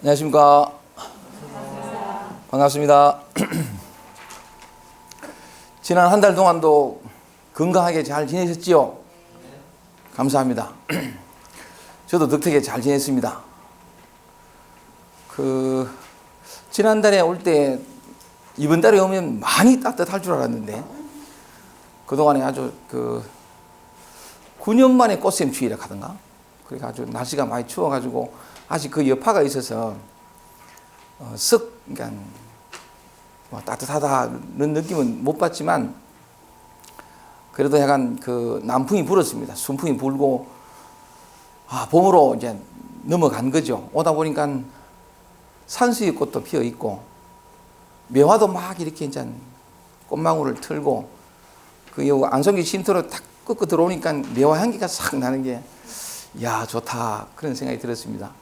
안녕하십니까. 반갑습니다. 지난 한 달 동안도 건강하게 잘 지내셨지요? 감사합니다. 저도 덕택에 잘 지냈습니다. 지난달에 올 때 이번 달에 오면 많이 따뜻할 줄 알았는데 그동안에 아주 9년 만에 꽃샘 추위라 하던가, 그러니까 아주 날씨가 많이 추워가지고 아직 그 여파가 있어서 그러니까 따뜻하다는 느낌은 못 받지만 그래도 약간 남풍이 불었습니다. 순풍이 불고 봄으로 이제 넘어간 거죠. 오다 보니까 산수유 꽃도 피어 있고 매화도 막 이렇게 이제 꽃망울을 틀고 안성기 쉼터로 탁 꺾어 들어오니까 매화 향기가 싹 나는 게 야 좋다 그런 생각이 들었습니다.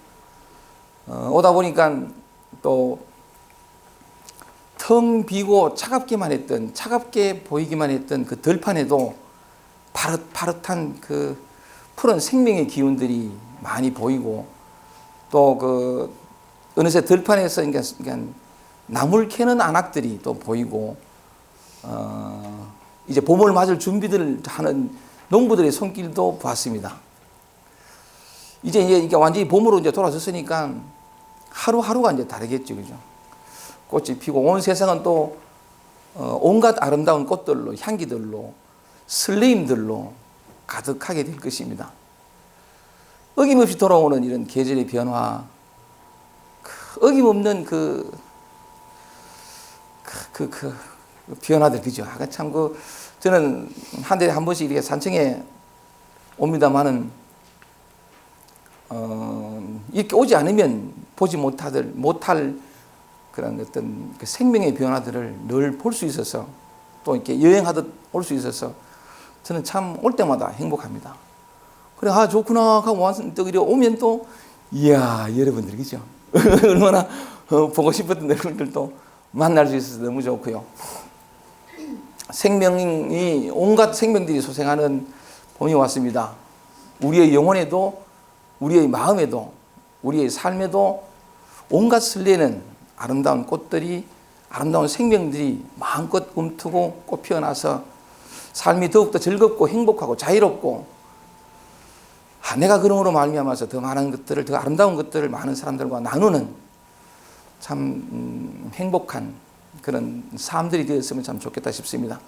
오다 보니까 또 텅 비고 차갑게 보이기만 했던 그 들판에도 파릇파릇한 푸른 생명의 기운들이 많이 보이고, 또 어느새 들판에서 그러니까 나물 캐는 안악들이 또 보이고, 이제 봄을 맞을 준비들을 하는 농부들의 손길도 보았습니다. 이제 이게 완전히 봄으로 이제 돌아섰으니까 하루하루가 이제 다르겠죠, 그죠? 꽃이 피고 온 세상은 또 온갖 아름다운 꽃들로, 향기들로, 설레임들로 가득하게 될 것입니다. 어김없이 돌아오는 이런 계절의 변화, 어김없는 변화들, 그죠? 저는 한 달에 한 번씩 이렇게 산청에 옵니다만은, 이렇게 오지 않으면 보지 못할 그런 어떤 생명의 변화들을 늘 볼 수 있어서, 또 이렇게 여행하듯 올 수 있어서 저는 참 올 때마다 행복합니다. 그래, 좋구나 하고 또 오면 또, 이야, 여러분들, 그죠? 얼마나 보고 싶었던 여러분들도 만날 수 있어서 너무 좋고요. 온갖 생명들이 소생하는 봄이 왔습니다. 우리의 영혼에도, 우리의 마음에도, 우리의 삶에도 온갖 설레는 아름다운 꽃들이, 아름다운 생명들이 마음껏 움트고 꽃 피어나서 삶이 더욱더 즐겁고 행복하고 자유롭고, 내가 그러므로 말미암아서 더 많은 것들을, 더 아름다운 것들을 많은 사람들과 나누는 참 행복한 그런 삶들이 되었으면 참 좋겠다 싶습니다.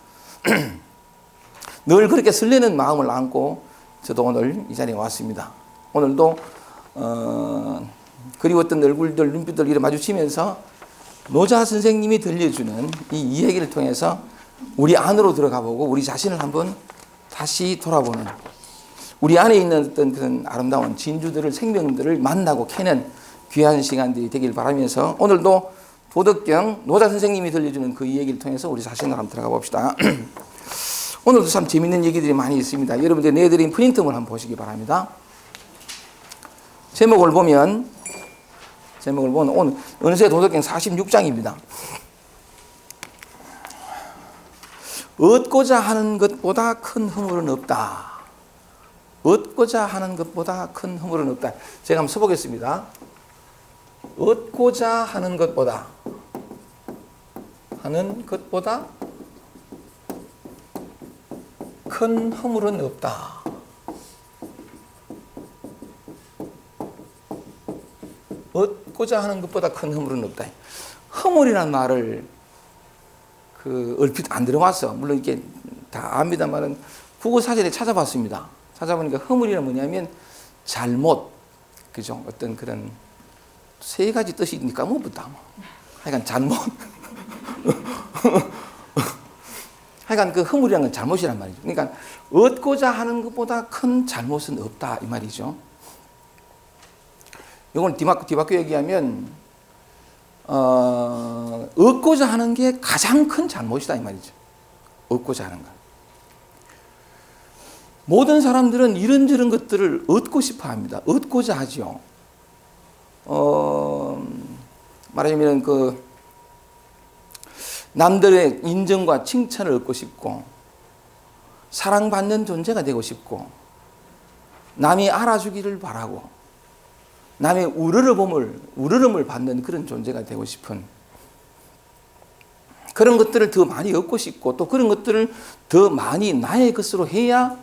늘 그렇게 설레는 마음을 안고 저도 오늘 이 자리에 왔습니다. 오늘도 그리웠던 얼굴들, 눈빛들 이렇게 마주치면서 노자 선생님이 들려주는 이 이야기를 통해서 우리 안으로 들어가 보고 우리 자신을 한번 다시 돌아보는, 우리 안에 있는 어떤 그런 아름다운 진주들을, 생명들을 만나고 캐는 귀한 시간들이 되길 바라면서 오늘도 도덕경 노자 선생님이 들려주는 그 이야기를 통해서 우리 자신을 한번 들어가 봅시다. 오늘도 참 재밌는 얘기들이 많이 있습니다. 여러분들 내드린 프린트물 한번 보시기 바랍니다. 제목을 보면 오늘 어느새 도덕경 46장입니다. 얻고자 하는 것보다 큰 허물은 없다. 얻고자 하는 것보다 큰 허물은 없다. 제가 한번 써보겠습니다. 얻고자 하는 것보다 큰 허물은 없다. 얻고자 하는 것보다 큰 허물은 없다. 허물이라는 말을 얼핏 안 들어와서, 물론 이렇게 다 압니다만은 국어사전에 찾아봤습니다. 찾아보니까 허물이란 뭐냐면 잘못, 그죠? 어떤 그런 세 가지 뜻이 까먹었다. 하여간 잘못. 하여간 허물이란 건 잘못이란 말이죠. 그러니까 얻고자 하는 것보다 큰 잘못은 없다 이 말이죠. 이건 뒤바꿔 얘기하면 얻고자 하는 게 가장 큰 잘못이다 이 말이죠. 얻고자 하는 것. 모든 사람들은 이런저런 것들을 얻고 싶어 합니다. 얻고자 하죠. 말하자면 남들의 인정과 칭찬을 얻고 싶고, 사랑받는 존재가 되고 싶고, 남이 알아주기를 바라고, 남의 우러름을 받는 그런 존재가 되고 싶은, 그런 것들을 더 많이 얻고 싶고, 또 그런 것들을 더 많이 나의 것으로 해야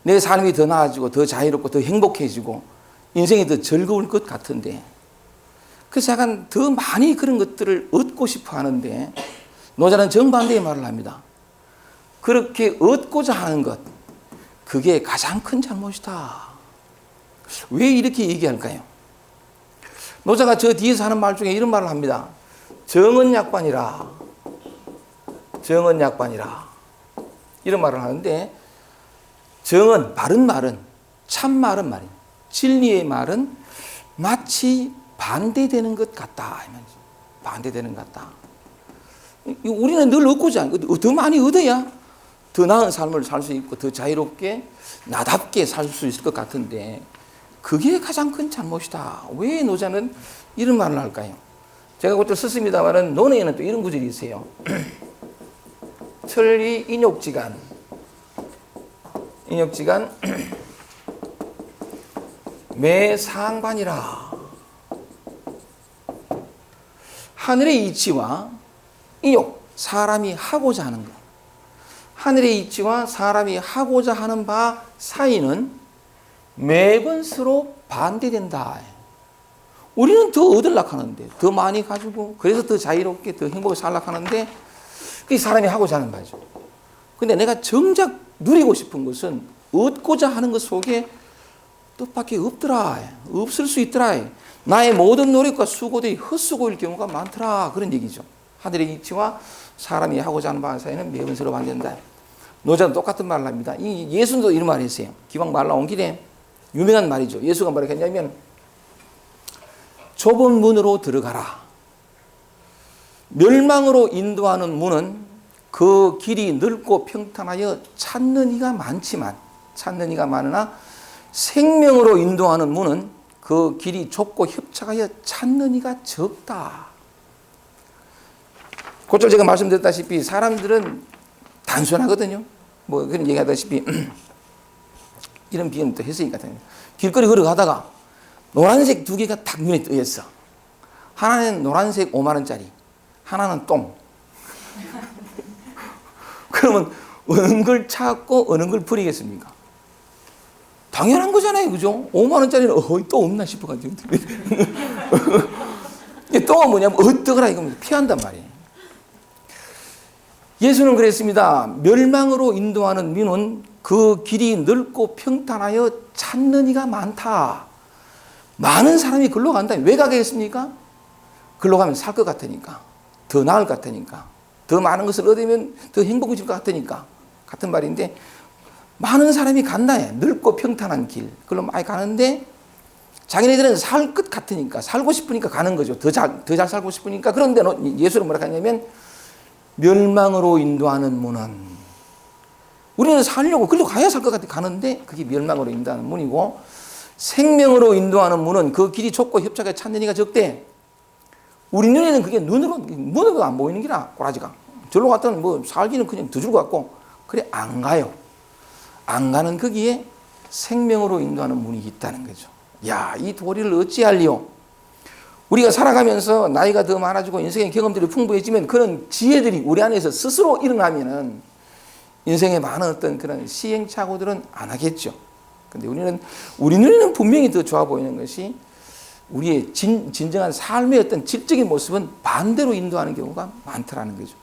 내 삶이 더 나아지고 더 자유롭고 더 행복해지고 인생이 더 즐거울 것 같은데, 그래서 약간 더 많이 그런 것들을 얻고 싶어 하는데, 노자는 정반대의 말을 합니다. 그렇게 얻고자 하는 것, 그게 가장 큰 잘못이다. 왜 이렇게 얘기할까요? 노자가 저 뒤에서 하는 말 중에 이런 말을 합니다. 정언약반이라. 정언약반이라. 이런 말을 하는데, 정언, 바른 말은, 참 말은 말이에요. 진리의 말은 마치 반대되는 것 같다. 반대되는 것 같다. 우리는 늘 얻고자 하는 것, 더 많이 얻어야 더 나은 삶을 살 수 있고 더 자유롭게 나답게 살 수 있을 것 같은데, 그게 가장 큰 잘못이다. 왜 노자는 이런 말을 할까요? 제가 그것도 썼습니다만 논어에는 또 이런 구절이 있어요. 천리 인욕지간 매상관이라. 하늘의 이치와 인욕, 사람이 하고자 하는 것, 하늘의 이치와 사람이 하고자 하는 바 사이는 매번 서로 반대된다. 우리는 더 얻으려고 하는데, 더 많이 가지고 그래서 더 자유롭게 더 행복하게 살려고 하는데, 그게 사람이 하고자 하는 바죠. 근데 내가 정작 누리고 싶은 것은 얻고자 하는 것 속에 뜻밖에 없더라. 없을 수 있더라. 나의 모든 노력과 수고들이 헛수고일 경우가 많더라. 그런 얘기죠. 하늘의 이치와 사람이 하고자 하는 바 사이는 매번 서로 반대된다. 노자는 똑같은 말을 합니다. 예수도 이런 말을 했어요. 기왕 말 나온 길에 유명한 말이죠. 예수가 뭐라고 했냐면, 좁은 문으로 들어가라. 멸망으로 인도하는 문은 그 길이 넓고 평탄하여 찾는 이가 많으나 생명으로 인도하는 문은 그 길이 좁고 협착하여 찾는 이가 적다. 그쪽 제가 말씀드렸다시피 사람들은 단순하거든요. 뭐 그런 얘기하다시피 이런 비유는 또 해석이 같아요. 길거리 걸어가다가 노란색 두 개가 딱 눈에 뜨였어. 하나는 노란색 5만 원짜리, 하나는 똥. 그러면 어느 걸 찾고 어느 걸 버리겠습니까? 당연한 거잖아요, 그죠? 5만 원짜리는 또 없나 싶어가지고. 똥은 뭐냐면 어떡하라 이거 피한단 말이에요. 예수는 그랬습니다. 멸망으로 인도하는 민은 그 길이 넓고 평탄하여 찾는 이가 많다. 많은 사람이 글로 간다. 왜 가겠습니까? 글로 가면 살 것 같으니까, 더 나을 것 같으니까, 더 많은 것을 얻으면 더 행복해질 것 같으니까. 같은 말인데, 많은 사람이 간다. 넓고 평탄한 길, 그걸로 많이 가는데 자기네들은 살 것 같으니까, 살고 싶으니까 가는 거죠. 더 잘 살고 싶으니까. 그런데 예수는 뭐라고 하냐면, 멸망으로 인도하는 문은, 우리는 살려고 글로 가야 살 것 같아 가는데 그게 멸망으로 인도하는 문이고, 생명으로 인도하는 문은 그 길이 좁고 협착에 찾는 이가 적대. 우리 눈에는 그게 문으로 안 보이는 기라, 꼬라지가. 절로 갔더니 뭐 살기는 그냥 더 줄 것 같고, 그래 안 가요. 안 가는 거기에 생명으로 인도하는 문이 있다는 거죠. 야, 이 도리를 어찌할리요? 우리가 살아가면서 나이가 더 많아지고 인생의 경험들이 풍부해지면 그런 지혜들이 우리 안에서 스스로 일어나면은 인생에 많은 어떤 그런 시행착오들은 안 하겠죠. 근데 우리 눈에는 분명히 더 좋아 보이는 것이 우리의 진정한 삶의 어떤 질적인 모습은 반대로 인도하는 경우가 많더라는 거죠.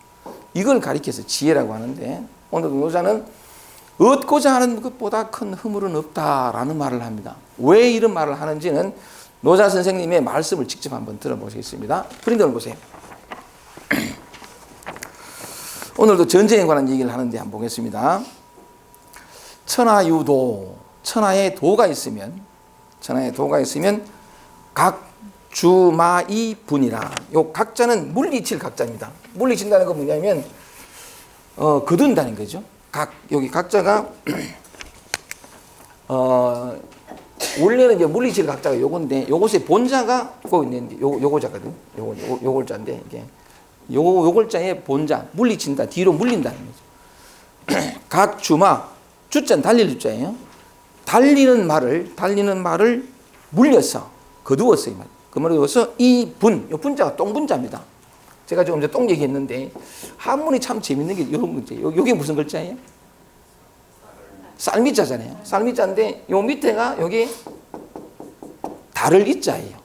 이걸 가리켜서 지혜라고 하는데, 오늘 노자는 얻고자 하는 것보다 큰 허물은 없다라는 말을 합니다. 왜 이런 말을 하는지는 노자 선생님의 말씀을 직접 한번 들어보시겠습니다. 그림을 보세요. 오늘도 전쟁에 관한 얘기를 하는데 한번 보겠습니다. 천하유도, 천하에 도가 있으면 각주마이 분이라. 요 각자는 물리칠 각자입니다. 물리친다는 건 뭐냐면 거둔다는 거죠. 여기 각자가 원래는 이제 물리칠 각자가 요건데, 요것의 본자가 꼭 있는데, 요거자거든. 요골자인데, 이게 요골자의 본자, 물리친다, 뒤로 물린다는 거죠. 각 주마, 주자는 달릴 주자예요. 달리는 말을 물려서, 거두었어요. 거두어서 이 분자가 똥분자입니다. 제가 지금 이제 똥 얘기했는데 한문이 참 재밌는 게 이런 문제. 요게 무슨 글자예요? 쌀미자잖아요. 쌀미자인데 요 밑에가 여기 다를 이자예요.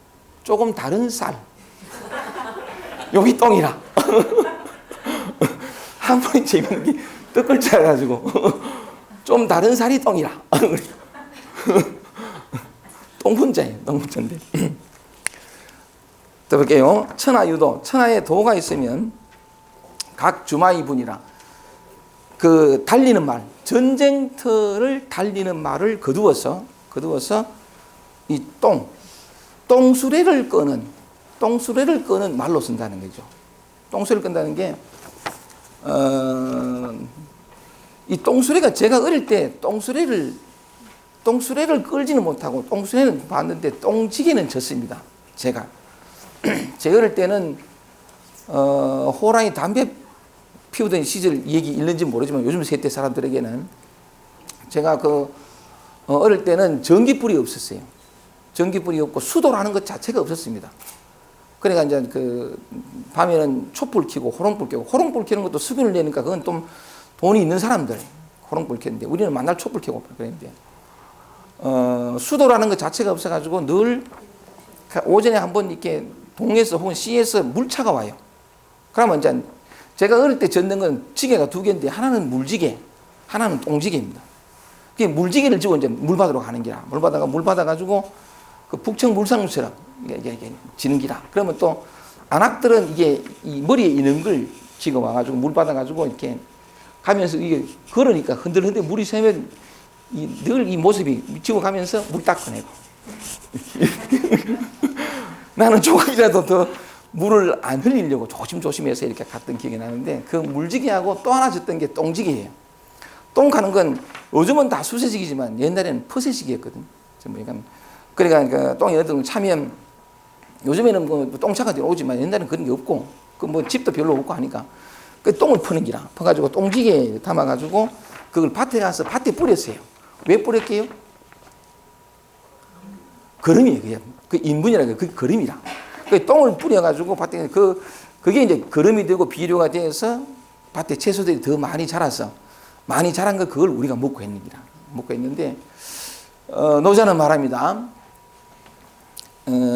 조금 다른 쌀. 여기 똥이라. 한문이 재밌는 게 뜻글자 가지고 좀 다른 쌀이 똥이라. 똥분자예요. 똥분자인데. 또 볼게요. 천하유도. 천하에 도가 있으면 각 주마이분이라. 그 달리는 말, 전쟁터를 달리는 말을 거두어서 이 똥수레를 끄는 말로 쓴다는 거죠. 똥수레를 끈다는 게 이 똥수레가 제가 어릴 때 똥수레를 끌지는 못하고 똥수레는 봤는데 똥지게는 졌습니다. 제가 어릴 때는 호랑이 담배 피우던 시절 얘기 있는지 모르지만 요즘 세대 사람들에게는 제가 어릴 때는 전기불이 없었어요. 전기불이 없고 수도라는 것 자체가 없었습니다. 그러니까 이제 밤에는 촛불 켜고 호롱불 켜고 호롱불 켜는 것도 수변을 내니까 그건 좀 돈이 있는 사람들 호롱불 켰는데 우리는 만날 촛불 켜고 그랬는데 수도라는 것 자체가 없어가지고 늘 오전에 한번 이렇게 동에서 혹은 시에서 물차가 와요. 그러면 이제 제가 어릴 때 젓는 건 지게가 두 개인데 하나는 물지게, 하나는 똥지게입니다. 그 물지게를 지고 이제 물 받으러 가는 기라. 물 받아가지고 그 북청 물상처럼 이게 지는 기라. 그러면 또 안악들은 이게 이 머리에 있는 걸 지고 와가지고 물 받아가지고 이렇게 가면서 이게 걸으니까 흔들흔들 물이 새면 늘 이 모습이 지고 가면서 물 닦아내고. 나는 조금이라도 더 물을 안 흘리려고 조심조심해서 이렇게 갔던 기억이 나는데 그 물지기하고 또 하나 졌던 게 똥지기예요. 똥 가는 건 요즘은 다 수세식이지만 옛날에는 퍼세식이었거든. 그러니까 똥이 어떤 차면 요즘에는 뭐 똥차가 들어오지만 옛날에는 그런 게 없고 그 뭐 집도 별로 없고 하니까 그 똥을 퍼는 기라. 퍼가지고 똥지게에 담아가지고 그걸 밭에 가서 밭에 뿌렸어요. 왜 뿌렸게요? 거름이에요. 그게. 그 인분이라 그 거름이라. 그 똥을 뿌려가지고 밭에 그게 이제 거름이 되고 비료가 돼서 밭에 채소들이 더 많이 자라서 많이 자란 거 그걸 우리가 먹고 있는데 노자는 말합니다.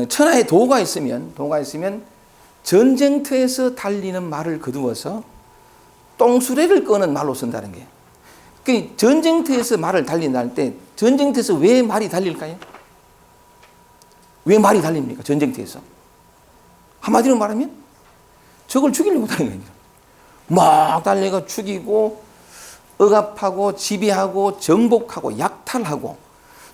천하에 도가 있으면 전쟁터에서 달리는 말을 거두어서 똥수레를 끄는 말로 쓴다는 거예요. 그 전쟁터에서 말을 달린다 할 때 전쟁터에서 왜 말이 달릴까요? 왜 말이 달립니까? 전쟁터에서. 한마디로 말하면 적을 죽이려고 하는 거예요. 막 달려가 죽이고 억압하고 지배하고 정복하고 약탈하고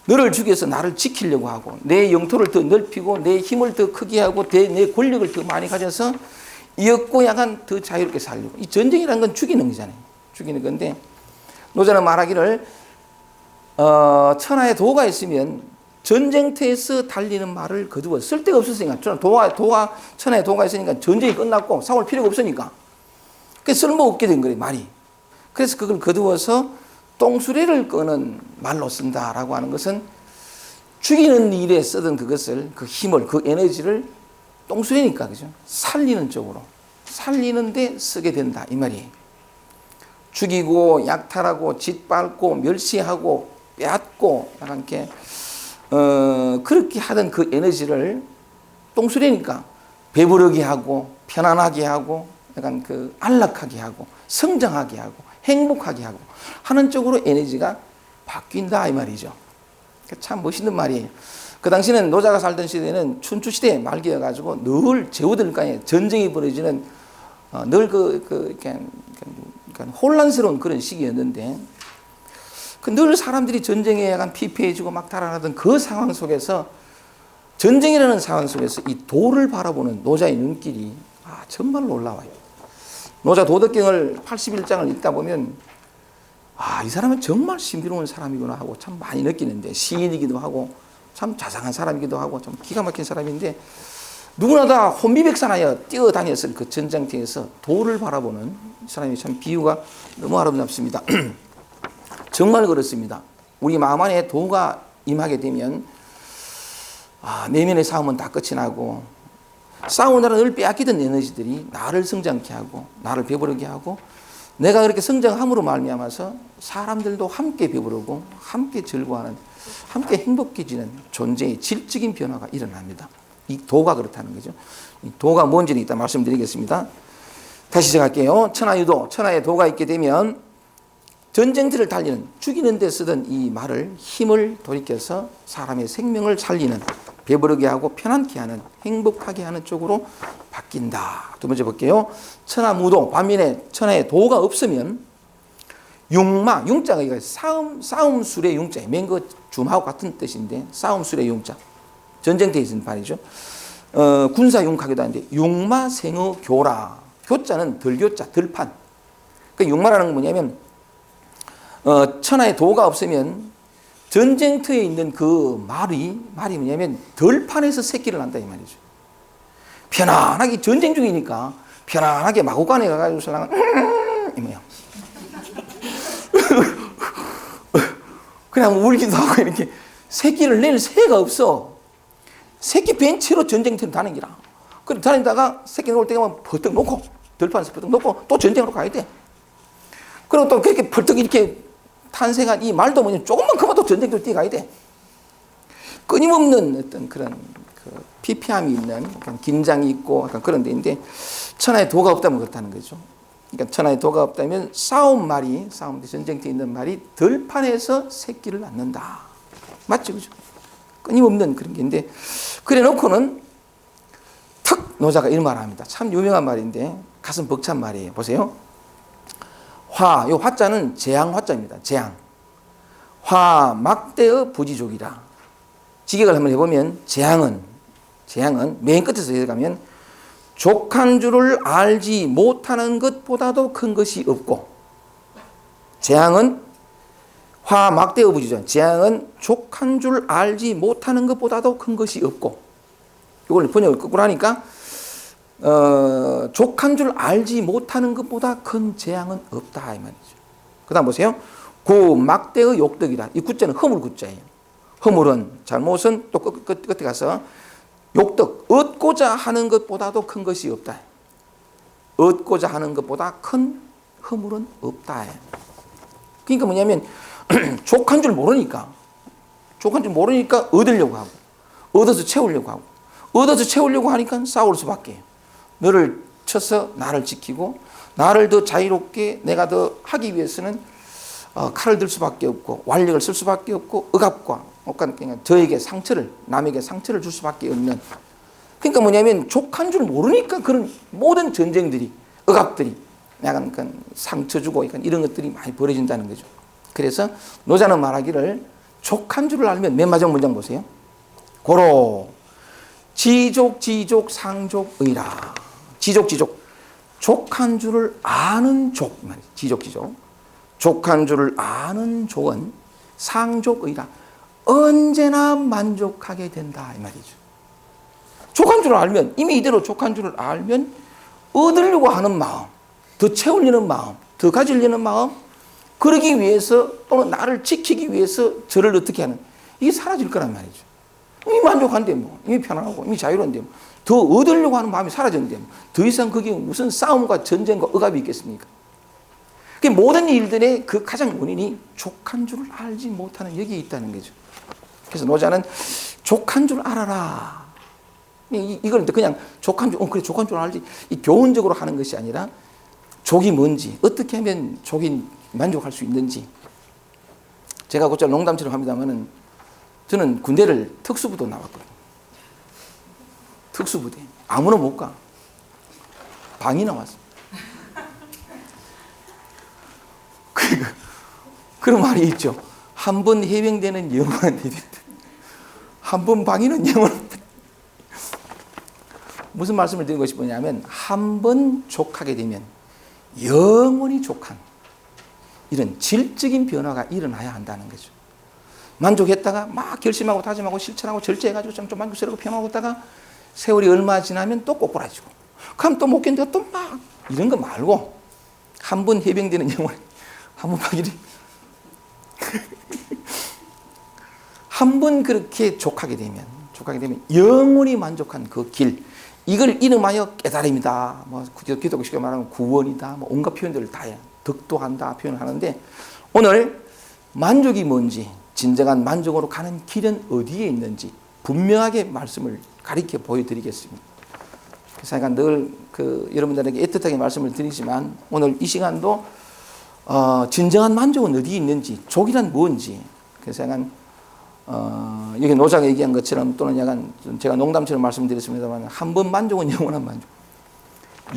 너를 죽여서 나를 지키려고 하고 내 영토를 더 넓히고 내 힘을 더 크게 하고 내 권력을 더 많이 가져서 이었고 약간 더 자유롭게 살려고. 이 전쟁이라는 건 죽이는 거잖아요. 죽이는 건데 노자는 말하기를 천하에 도가 있으면 전쟁터에서 달리는 말을 거두어 쓸데가 없었으니까 천하에 도가 있으니까 전쟁이 끝났고 싸울 필요가 없으니까 그게 쓸모없게 된 거예요 말이. 그래서 그걸 거두어서 똥수레를 끄는 말로 쓴다라고 하는 것은 죽이는 일에 쓰던 그것을 그 힘을 그 에너지를 똥수레니까 그죠? 살리는 쪽으로 살리는데 쓰게 된다 이 말이에요. 죽이고 약탈하고 짓밟고 멸시하고 빼앗고 약간 이렇게 그렇게 하던 그 에너지를 똥수레니까 배부르게 하고 편안하게 하고 약간 그 안락하게 하고 성장하게 하고 행복하게 하고 하는 쪽으로 에너지가 바뀐다 이 말이죠. 참 멋있는 말이에요. 그 당시는 노자가 살던 시대는 춘추시대 말기여가지고 늘 제후들간에 전쟁이 벌어지는 늘 이렇게 혼란스러운 그런 시기였는데 늘 사람들이 전쟁에 약간 피폐해지고 막 달아나던 그 상황 속에서 전쟁이라는 상황 속에서 이 도를 바라보는 노자의 눈길이 정말 놀라워요. 노자 도덕경을 81장을 읽다 보면 이 사람은 정말 신비로운 사람이구나 하고 참 많이 느끼는데 시인이기도 하고 참 자상한 사람이기도 하고 좀 기가 막힌 사람인데 누구나 다 혼비백산하여 뛰어다녔을 그 전장터에서 도를 바라보는 사람이 참 비유가 너무 아름답습니다. 정말 그렇습니다. 우리 마음 안에 도가 임하게 되면 내면의 싸움은 다 끝이 나고 싸우느라 늘 빼앗기던 에너지들이 나를 성장케 하고 나를 배부르게 하고 내가 그렇게 성장함으로 말미암아서 사람들도 함께 배부르고 함께 즐거워하는 함께 행복해지는 존재의 질적인 변화가 일어납니다. 이 도가 그렇다는 거죠. 이 도가 뭔지는 이따 말씀드리겠습니다. 다시 시작할게요. 천하유도, 천하에 도가 있게 되면 전쟁터를 달리는 죽이는 데 쓰던 이 말을 힘을 돌이켜서 사람의 생명을 살리는 배부르게 하고 편안케 하는 행복하게 하는 쪽으로 바뀐다. 두 번째 볼게요. 천하무도, 반면에 천하에 도가 없으면 융마, 융자가 이거 싸움술의 융자예요. 맨거 줌하고 같은 뜻인데 싸움술의 융자. 전쟁터에 있는 말이죠. 군사융하기도 하는데 융마생의 교라. 교자는 덜교자, 덜판. 그 융마라는 건 뭐냐면 천하에 도가 없으면 전쟁터에 있는 그 말이 뭐냐면 덜판에서 새끼를 난다 이 말이죠. 편안하게 전쟁 중이니까 편안하게 마구간에 가가지고 설랑은 이 뭐야. 그냥 울기도 하고 이렇게 새끼를 낼 새가 없어. 새끼 벤치로 전쟁터를 다니기라. 그래 다니다가 새끼 놓을 때 가면 버떡 놓고 덜판에서 버떡 놓고 또 전쟁으로 가야 돼. 그리고 또 그렇게 벌떡 이렇게 탄생한 이 말도 뭐냐면 조금만 크면 또 전쟁터로 뛰어가야 돼. 끊임없는 어떤 그런 피폐함이 있는 약간 긴장이 있고 약간 그런 데인데 천하에 도가 없다면 그렇다는 거죠. 그러니까 천하에 도가 없다면 싸움 전쟁터에 있는 말이 덜판에서 새끼를 낳는다. 맞죠, 그죠? 끊임없는 그런 게인데 그래 놓고는 턱 노자가 이런 말을 합니다. 참 유명한 말인데 가슴 벅찬 말이에요. 보세요. 요 화자는 재앙 화자입니다. 재앙. 화 막대의 부지족이라. 직역을 한번 해보면 재앙은 맨 끝에서 해가면 족한 줄을 알지 못하는 것보다도 큰 것이 없고 재앙은 화 막대의 부지족. 재앙은 족한 줄 알지 못하는 것보다도 큰 것이 없고 이걸 번역을 거꾸로 하니까 족한 줄 알지 못하는 것보다 큰 재앙은 없다 이 말이죠. 그 다음 보세요. 구 막대의 욕덕이라. 이 구자는 허물 구자예요. 허물은 잘못은 또 끝에 가서 욕덕 얻고자 하는 것보다도 큰 것이 없다. 얻고자 하는 것보다 큰 허물은 없다. 그러니까 뭐냐면 족한 줄 모르니까 얻으려고 하고 얻어서 채우려고 하니까 싸울 수밖에. 너를 쳐서 나를 지키고 나를 더 자유롭게 내가 더 하기 위해서는 칼을 들 수밖에 없고 완력을 쓸 수밖에 없고 억압과 그러니까 남에게 상처를 줄 수밖에 없는. 그러니까 뭐냐면 족한 줄 모르니까 그런 모든 전쟁들이 억압들이 약간 상처 주고 이런 것들이 많이 벌어진다는 거죠. 그래서 노자는 말하기를 족한 줄을 알면 맨 마지막 문장 보세요. 고로 지족 상족의라. 지족 족한 줄을 아는 족 지족 족한 줄을 아는 족은 상족의라. 언제나 만족하게 된다 이 말이죠. 족한 줄을 알면 이미 이대로 족한 줄을 알면 얻으려고 하는 마음, 더 채우려는 마음, 더 가지려는 마음, 그러기 위해서 또는 나를 지키기 위해서 저를 어떻게 하는 이게 사라질 거란 말이죠. 이미 만족한데 이미 편안하고 이미 자유로운데 더 얻으려고 하는 마음이 사라졌는데 더 이상 그게 무슨 싸움과 전쟁과 억압이 있겠습니까? 모든 일들의 그 가장 원인이 족한 줄을 알지 못하는 여기에 있다는 거죠. 그래서 노자는 족한 줄 알아라. 이걸 그냥 족한 줄, 그래 족한 줄 알지. 이 교훈적으로 하는 것이 아니라 족이 뭔지, 어떻게 하면 족이 만족할 수 있는지. 제가 곧잘 농담처럼 합니다만은 저는 군대를 특수부도 나왔거든요. 특수부대. 아무나 못 가. 방이 나왔어. 그런 말이 있죠. 한 번 해병대는 영원한 해병대. 한 번 방위는 영원한. 무슨 말씀을 드리고 싶으냐면 한 번 족하게 되면 영원히 족한 이런 질적인 변화가 일어나야 한다는 거죠. 만족했다가 막 결심하고 다짐하고 실천하고 절제해가지고 좀 만족스럽고 평화하고 있다가 세월이 얼마 지나면 또 꼬꾸라지고 그럼 또 못 견디고 또 막 이런 거 말고 한 번 해병대는 영원히 한 번 방위는 한 번 그렇게 족하게 되면 만족하게 되면 영원히 만족한 그 길, 이걸 이름하여 깨달음이다. 뭐 기독교 쉽게 말하면 구원이다. 뭐 온갖 표현들을 다 해. 덕도한다 표현을 하는데, 오늘 만족이 뭔지, 진정한 만족으로 가는 길은 어디에 있는지 분명하게 말씀을 가리켜 보여드리겠습니다. 그래서 제가 늘 여러분들에게 애틋하게 말씀을 드리지만, 오늘 이 시간도 진정한 만족은 어디에 있는지, 족이란 뭔지, 그래서 약간 여기 노자가 얘기한 것처럼, 또는 약간 제가 농담처럼 말씀드렸습니다만, 한 번 만족은 영원한 만족.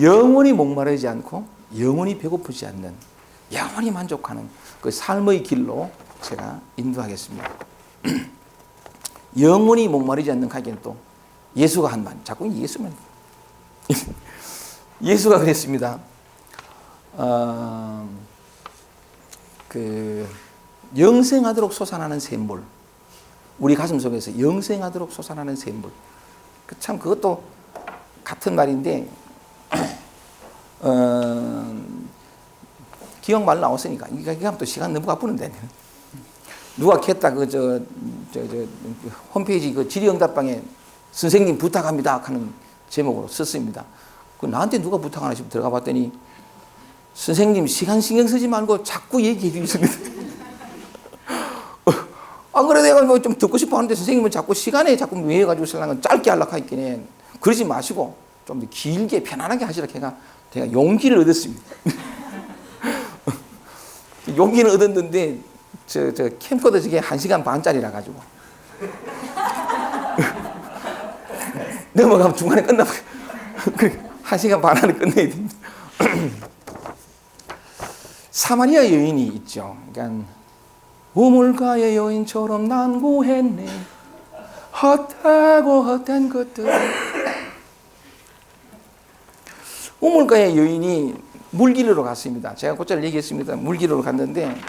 영원히 목마르지 않고 영원히 배고프지 않는, 영원히 만족하는 그 삶의 길로 제가 인도하겠습니다. 영원히 목마르지 않는 가게는 또 예수가 한 말, 자꾸 예수만 예수가 그랬습니다. 영생하도록 솟아나는 샘물, 우리 가슴 속에서 영생하도록 솟아나는 샘물. 참 그것도 같은 말인데 기억 말 나왔으니까 이거 또 시간 너무 바쁘는데, 누가 켰다 홈페이지 질의응답방에 선생님 부탁합니다 하는 제목으로 썼습니다. 나한테 누가 부탁하나 싶어 들어가 봤더니, 선생님 시간 신경 쓰지 말고 자꾸 얘기해 주셨는데 안 그래 내가 뭐 좀 듣고 싶어 하는데, 선생님은 자꾸 시간에 자꾸 매여가지고 쓰려면 짧게 하려고 했긴 해. 그러지 마시고 좀 더 길게 편안하게 하시라 제가 용기를 얻었습니다. 용기는 얻었는데 저 캠코더 저게 1시간 반짜리라 가지고 넘어가면 중간에 끝나고 1시간 반 안에 끝내야 됩니다. 사마리아 여인이 있죠. 그러니까 우물가의 여인처럼 난 구했네, 헛하고 헛된 것들. 우물가의 여인이 물길로 갔습니다. 제가 곧잘 얘기했습니다. 물길로 갔는데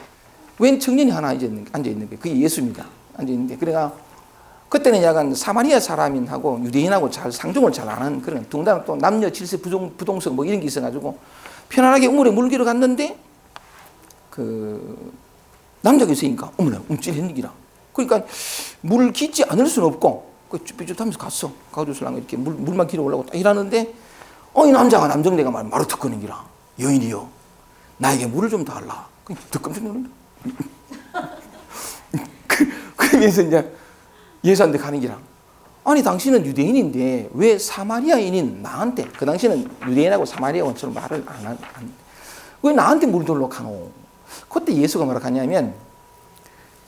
웬 청년이 하나 앉아있는 게, 그게 예수입니다. 앉아있는데, 그래가 그때는 약간 사마리아 사람인하고 유대인하고 잘 상종을 잘 안 하는 그런, 동당 또 남녀 질서 부동성 뭐 이런 게 있어가지고 편안하게 우물에 물길로 갔는데, 남자가 있으니까 어머나 움찔한 얘기라. 그러니까 물을 깃지 않을 수는 없고 쭈삣쭈삣하면서 갔어. 가우두슬랑 이렇게 물만 길어 올라오고 딱 이러는데, 이 남자가 남정네가 말로 듣거는 기라. 여인이요, 나에게 물을 좀 달라. 더 깜짝 놀란다. 그러면서 이제 예수한테 가는 기라. 아니 당신은 유대인인데 왜 사마리아인인 나한테, 그 당시는 유대인하고 사마리아인처럼 말을 왜 나한테 물 달라고 하노? 그때 예수가 뭐라 하냐면,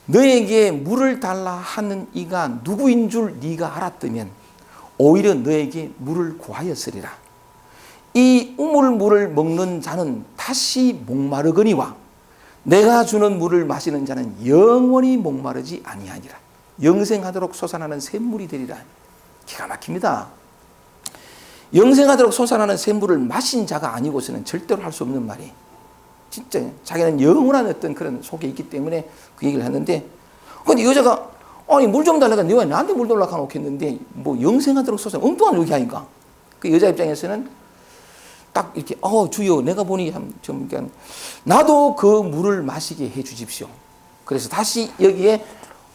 너에게 물을 달라 하는 이가 누구인 줄 네가 알았다면 오히려 너에게 물을 구하였으리라. 이 우물물을 먹는 자는 다시 목마르거니와 내가 주는 물을 마시는 자는 영원히 목마르지 아니하니라. 영생하도록 솟아나는 샘물이 되리라. 기가 막힙니다. 영생하도록 솟아나는 샘물을 마신 자가 아니고서는 절대로 할 수 없는 말이, 진짜 자기는 영원한 어떤 그런 속에 있기 때문에 그 얘기를 했는데, 근데 여자가 아니 물 좀 달라가 내가 나한테 물 달라고 하놓겠는데 뭐 영생하도록 솟아나 엉뚱한 얘기 하니까, 그 여자 입장에서는 딱 이렇게 주여, 내가 보니 좀 나도 그 물을 마시게 해 주십시오. 그래서 다시 여기에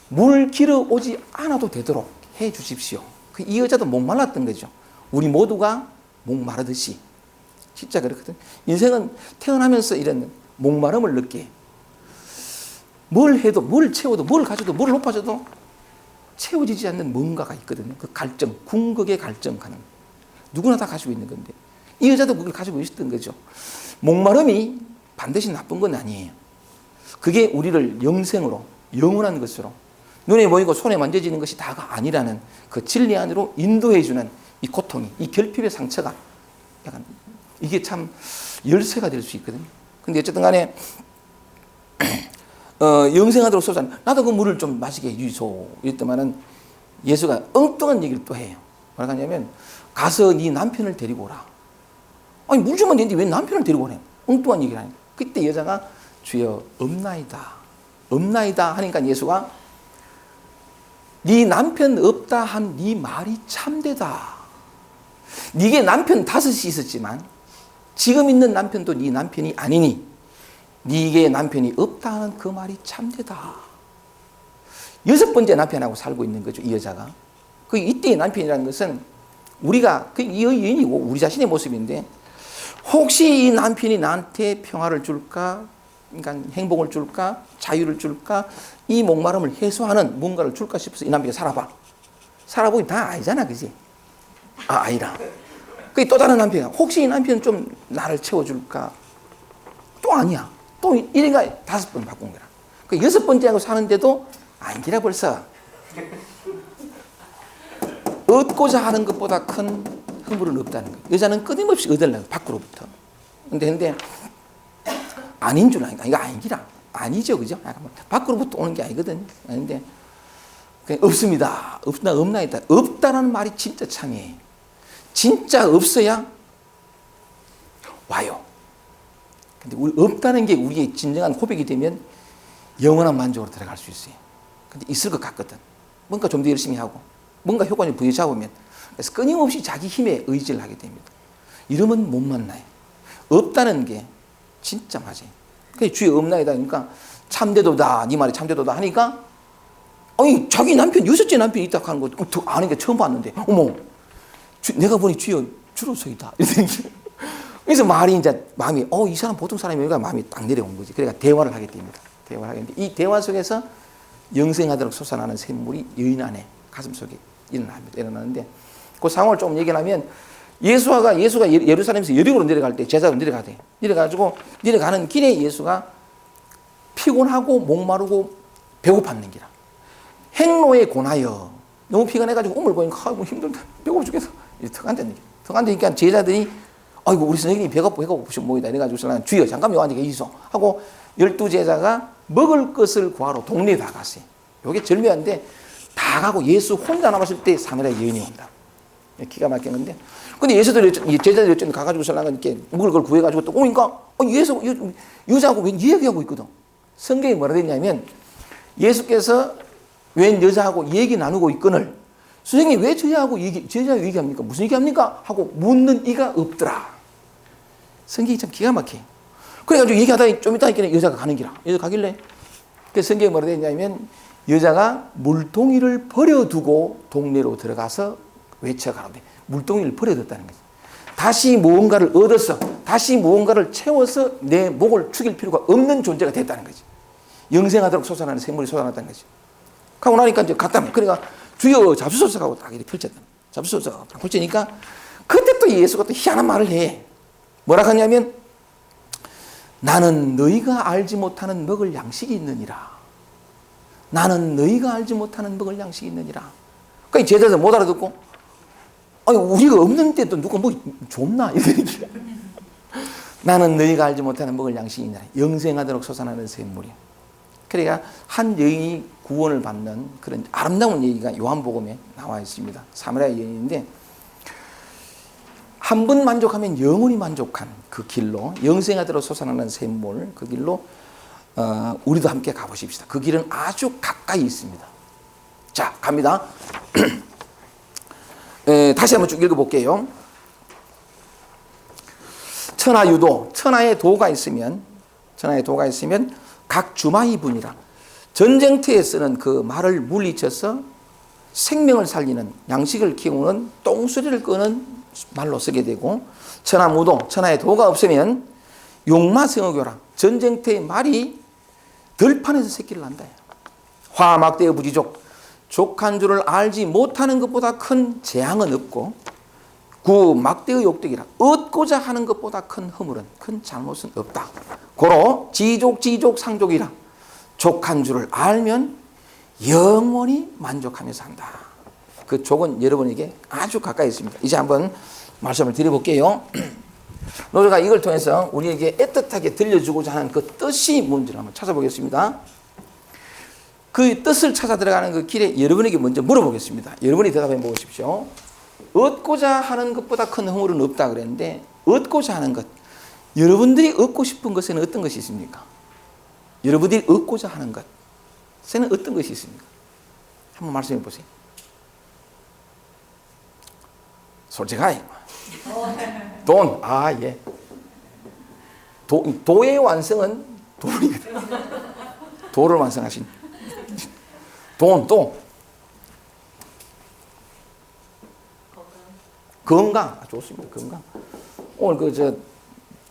물 길어 오지 않아도 되도록 해 주십시오. 이 여자도 목말랐던 거죠. 우리 모두가 목마르듯이. 진짜 그렇거든. 인생은 태어나면서 이런 목마름을 느끼. 뭘 해도, 뭘 채워도, 뭘 가져도, 뭘 높아져도 채워지지 않는 뭔가가 있거든요. 그 갈증, 궁극의 갈증하는. 누구나 다 가지고 있는 건데, 이 여자도 그걸 가지고 있었던 거죠. 목마름이 반드시 나쁜 건 아니에요. 그게 우리를 영생으로, 영원한 것으로, 눈에 보이고 손에 만져지는 것이 다가 아니라는 그 진리 안으로 인도해주는 이 고통이, 이 결핍의 상처가 약간 이게 참 열쇠가 될 수 있거든요. 근데 어쨌든 간에 영생하도록 솟아나, 나도 그 물을 좀 마시게 해주소 이랬더만은 예수가 엉뚱한 얘기를 또 해요. 뭐라 하냐면, 가서 네 남편을 데리고 오라. 아니 물 주면 되는데 왜 남편을 데리고 오래? 엉뚱한 얘기를 하니까. 그때 여자가 주여 없나이다, 없나이다 하니까 예수가 네 남편 없다 한 네 말이 참되다. 네게 남편 5이 있었지만 지금 있는 남편도 네 남편이 아니니 네게 남편이 없다는 그 말이 참되다. 6번째 남편하고 살고 있는 거죠, 이 여자가. 그 이때의 남편이라는 것은 우리가 이 여인이고 우리 자신의 모습인데 혹시 이 남편이 나한테 평화를 줄까? 그러니까 행복을 줄까? 자유를 줄까? 이 목마름을 해소하는 뭔가를 줄까 싶어서 이 남편이 살아봐. 살아보니 다 아니잖아, 그지? 아니라. 그 또 다른 남편이 혹시 이 남편은 좀 나를 채워줄까? 또 아니야. 또 이래가 5번 바꾼 거야. 그 6번째하고 사는데도 아니라 벌써. 얻고자 하는 것보다 큰 허물은 없다는 거예요. 여자는 끊임없이 얻으려고 밖으로부터. 근데 아닌 줄 아니까 이거 아니기라. 아니죠, 그죠? 밖으로부터 오는 게 아니거든. 아닌데 없습니다. 없나이다. 없다라는 말이 진짜 참이에요. 진짜 없어야 와요. 근데 우리 없다는 게 우리의 진정한 고백이 되면 영원한 만족으로 들어갈 수 있어요. 근데 있을 것 같거든. 뭔가 좀 더 열심히 하고 뭔가 효과를 부여잡으면 그래서 끊임없이 자기 힘에 의지를 하게 됩니다. 이러면 못 만나요. 없다는 게 진짜 맞아요. 그게 주의 없나이다 하니까 참되도다, 네 말이 참되도다 하니까 아니 자기 남편 6째 남편이 있다고 하는 거 아는 게 처음 봤는데 어머 내가 보니 주여 주로서이다. 그래서 말이 이제 마음이 이 사람 보통 사람이니까 마음이 딱 내려온 거지. 그러니까 대화를 하게 됩니다. 대화를 하게 되는데 이 대화 속에서 영생하도록 솟아나는 샘물이 여인 안에 가슴 속에 일어나는데 그 상황을 좀 얘기하면 예수가 예루살렘에서 여리고로 내려갈 때 제자로 내려가대. 내려가지고 내려가는 길에 예수가 피곤하고 목마르고 배고팠는 기라. 행로에 고나여 너무 피곤해가지고 우물 보니까 힘들다 배고파 죽겠어. 턱한다니까 제자들이 아이고 우리 선생님이 배고프신 모이다 이래가지고 주여 잠깐 요한테 계시소 하고 12제자가 먹을 것을 구하러 동네에 다 갔어요. 이게 절묘한데 다 가고 예수 혼자 남았을 때 사마리아 여인이 온다. 기가 막히는데 근데 제자들이 가가지고 이렇게 먹을 걸 구해가지고 또 오니까 여자하고 왜 이야기하고 있거든. 성경에 뭐라 됐냐면 예수께서 웬 여자하고 얘기 나누고 있거늘 선생님 왜 저자하고 얘기합니까? 무슨 얘기합니까? 하고 묻는 이가 없더라. 성경이 참 기가 막혀. 그래가지고 얘기하다 좀 이따 있겠네 여자가 가는 기라. 여자 가길래 그 성경에 뭐라 됐냐면 여자가 물동이를 버려두고 동네로 들어가서 외쳐가는데 물동이를 버려뒀다는 거지. 다시 무언가를 얻어서 다시 무언가를 채워서 내 목을 죽일 필요가 없는 존재가 됐다는 거지. 영생하도록 솟아나는 생물이 솟아났다는 거지. 하고 나니까 이제 갔다. 그러니까 주여 잡수소서 하고 딱 이렇게 펼쳤다. 잡수소서 딱 펼치니까 그때 또 예수가 또 희한한 말을 해. 뭐라 하냐면 나는 너희가 알지 못하는 먹을 양식이 있느니라. 나는 너희가 알지 못하는 먹을 양식이 있느니라. 그러니까 제자들 못 알아듣고 아니 우리가 없는데도 누가 뭐 줬나? 이러니까 나는 너희가 알지 못하는 먹을 양식이 있느니라. 영생하도록 솟아나는 샘물이야. 그러니까 한 여인이 구원을 받는 그런 아름다운 얘기가 요한복음에 나와 있습니다. 사마리아 여인인데 한 번 만족하면 영원히 만족한 그 길로 영생하도록 솟아나는 샘물 그 길로 우리도 함께 가보십시다. 그 길은 아주 가까이 있습니다. 자 갑니다. 다시 한번 쭉 읽어볼게요. 천하유도 천하의 도가 있으면 각 주마이 분이라 전쟁터에 쓰는 그 말을 물리쳐서 생명을 살리는 양식을 키우는 똥소리를 끄는 말로 쓰게 되고 천하무도 천하의 도가 없으면 용마성어교라 전쟁터의 말이 들판에서 새끼를 난다. 화막대의 부지족 족한 줄을 알지 못하는 것보다 큰 재앙은 없고 구 막대의 욕되기라 얻고자 하는 것보다 큰 허물은 큰 잘못은 없다. 고로 지족 상족이라 족한 줄을 알면 영원히 만족하며 산다. 그 족은 여러분에게 아주 가까이 있습니다. 이제 한번 말씀을 드려볼게요. 노조가 이걸 통해서 우리에게 애틋하게 들려주고자 하는 그 뜻이 뭔지를 한번 찾아보겠습니다. 그 뜻을 찾아 들어가는 그 길에 여러분에게 먼저 물어보겠습니다. 여러분이 대답해 보십시오. 얻고자 하는 것보다 큰 허물은 없다 그랬는데 얻고자 하는 것 여러분들이 얻고 싶은 것에는 어떤 것이 있습니까? 여러분들이 얻고자 하는 것에는 어떤 것이 있습니까? 한번 말씀해 보세요. 솔직하게 돈, 예. 도의 완성은 돈이거든. 도를 완성하신 돈, 또 건강. 아, 좋습니다. 건강. 오늘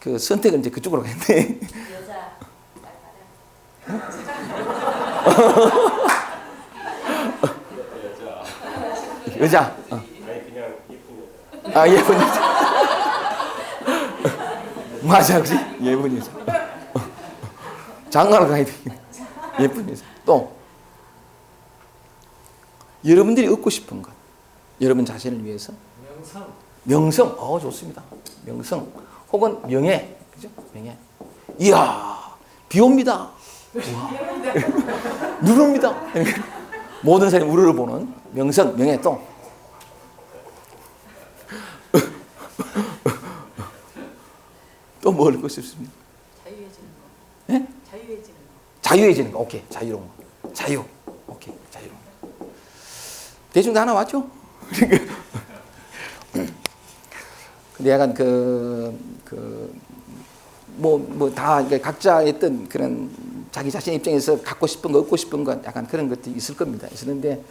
그 선택은 이제 그쪽으로 가는데. 여자 여자. 아니 그냥 예쁜 여자. 아, 예쁜 여자. 맞아, 그지? 예쁜 여자. 장가를 가야 돼. 예쁜 여자. 또 여러분들이 얻고 싶은 것, 여러분 자신을 위해서 명성. 좋습니다. 명성 혹은 명예, 그죠? 명예. 이야, 비 옵니다. 눈 옵니다. 모든 사람이 우리를 보는 명성, 명예. 또 또 뭘 얻고 싶습니까? 자유해지는 거. 예? 자유해지는 거. 자유해지는 거. 오케이. 자유로운 거. 자유. 오케이. 자유로운 거. 대충 다 하나 왔죠? 근데 약간 다 각자의 어떤 그런 자기 자신의 입장에서 갖고 싶은 거, 얻고 싶은 것, 약간 그런 것들이 있을 겁니다. 있었는데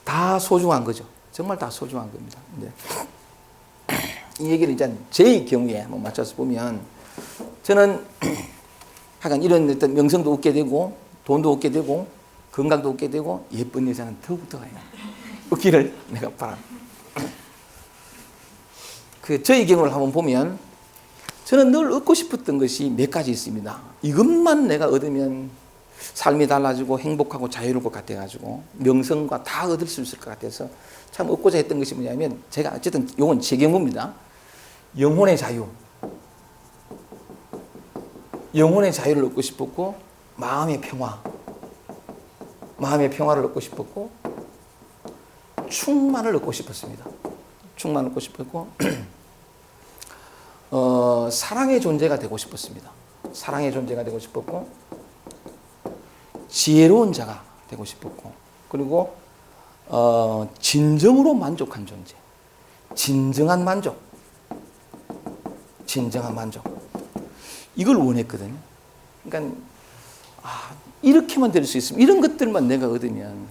다 소중한 거죠. 정말 다 소중한 겁니다. 근데 이 얘기를 이제 제 경우에 한번 맞춰서 보면 저는 약간 이런 어떤 명성도 얻게 되고 돈도 얻게 되고 건강도 얻게 되고 예쁜 여자는 더욱더 얻기를 내가 바랍니다. 저희 경우를 한번 보면 저는 늘 얻고 싶었던 것이 몇 가지 있습니다. 이것만 내가 얻으면 삶이 달라지고 행복하고 자유로울 것 같아가지고 명성과 다 얻을 수 있을 것 같아서 참 얻고자 했던 것이 뭐냐면 제가 어쨌든 이건 제 경우입니다. 영혼의 자유. 영혼의 자유를 얻고 싶었고 마음의 평화. 마음의 평화를 얻고 싶었고 충만을 얻고 싶었습니다. 충만을 얻고 싶었고 사랑의 존재가 되고 싶었습니다. 사랑의 존재가 되고 싶었고 지혜로운 자가 되고 싶었고 그리고 진정으로 만족한 존재. 진정한 만족. 진정한 만족. 이걸 원했거든요. 그러니까 이렇게만 될 수 있으면 이런 것들만 내가 얻으면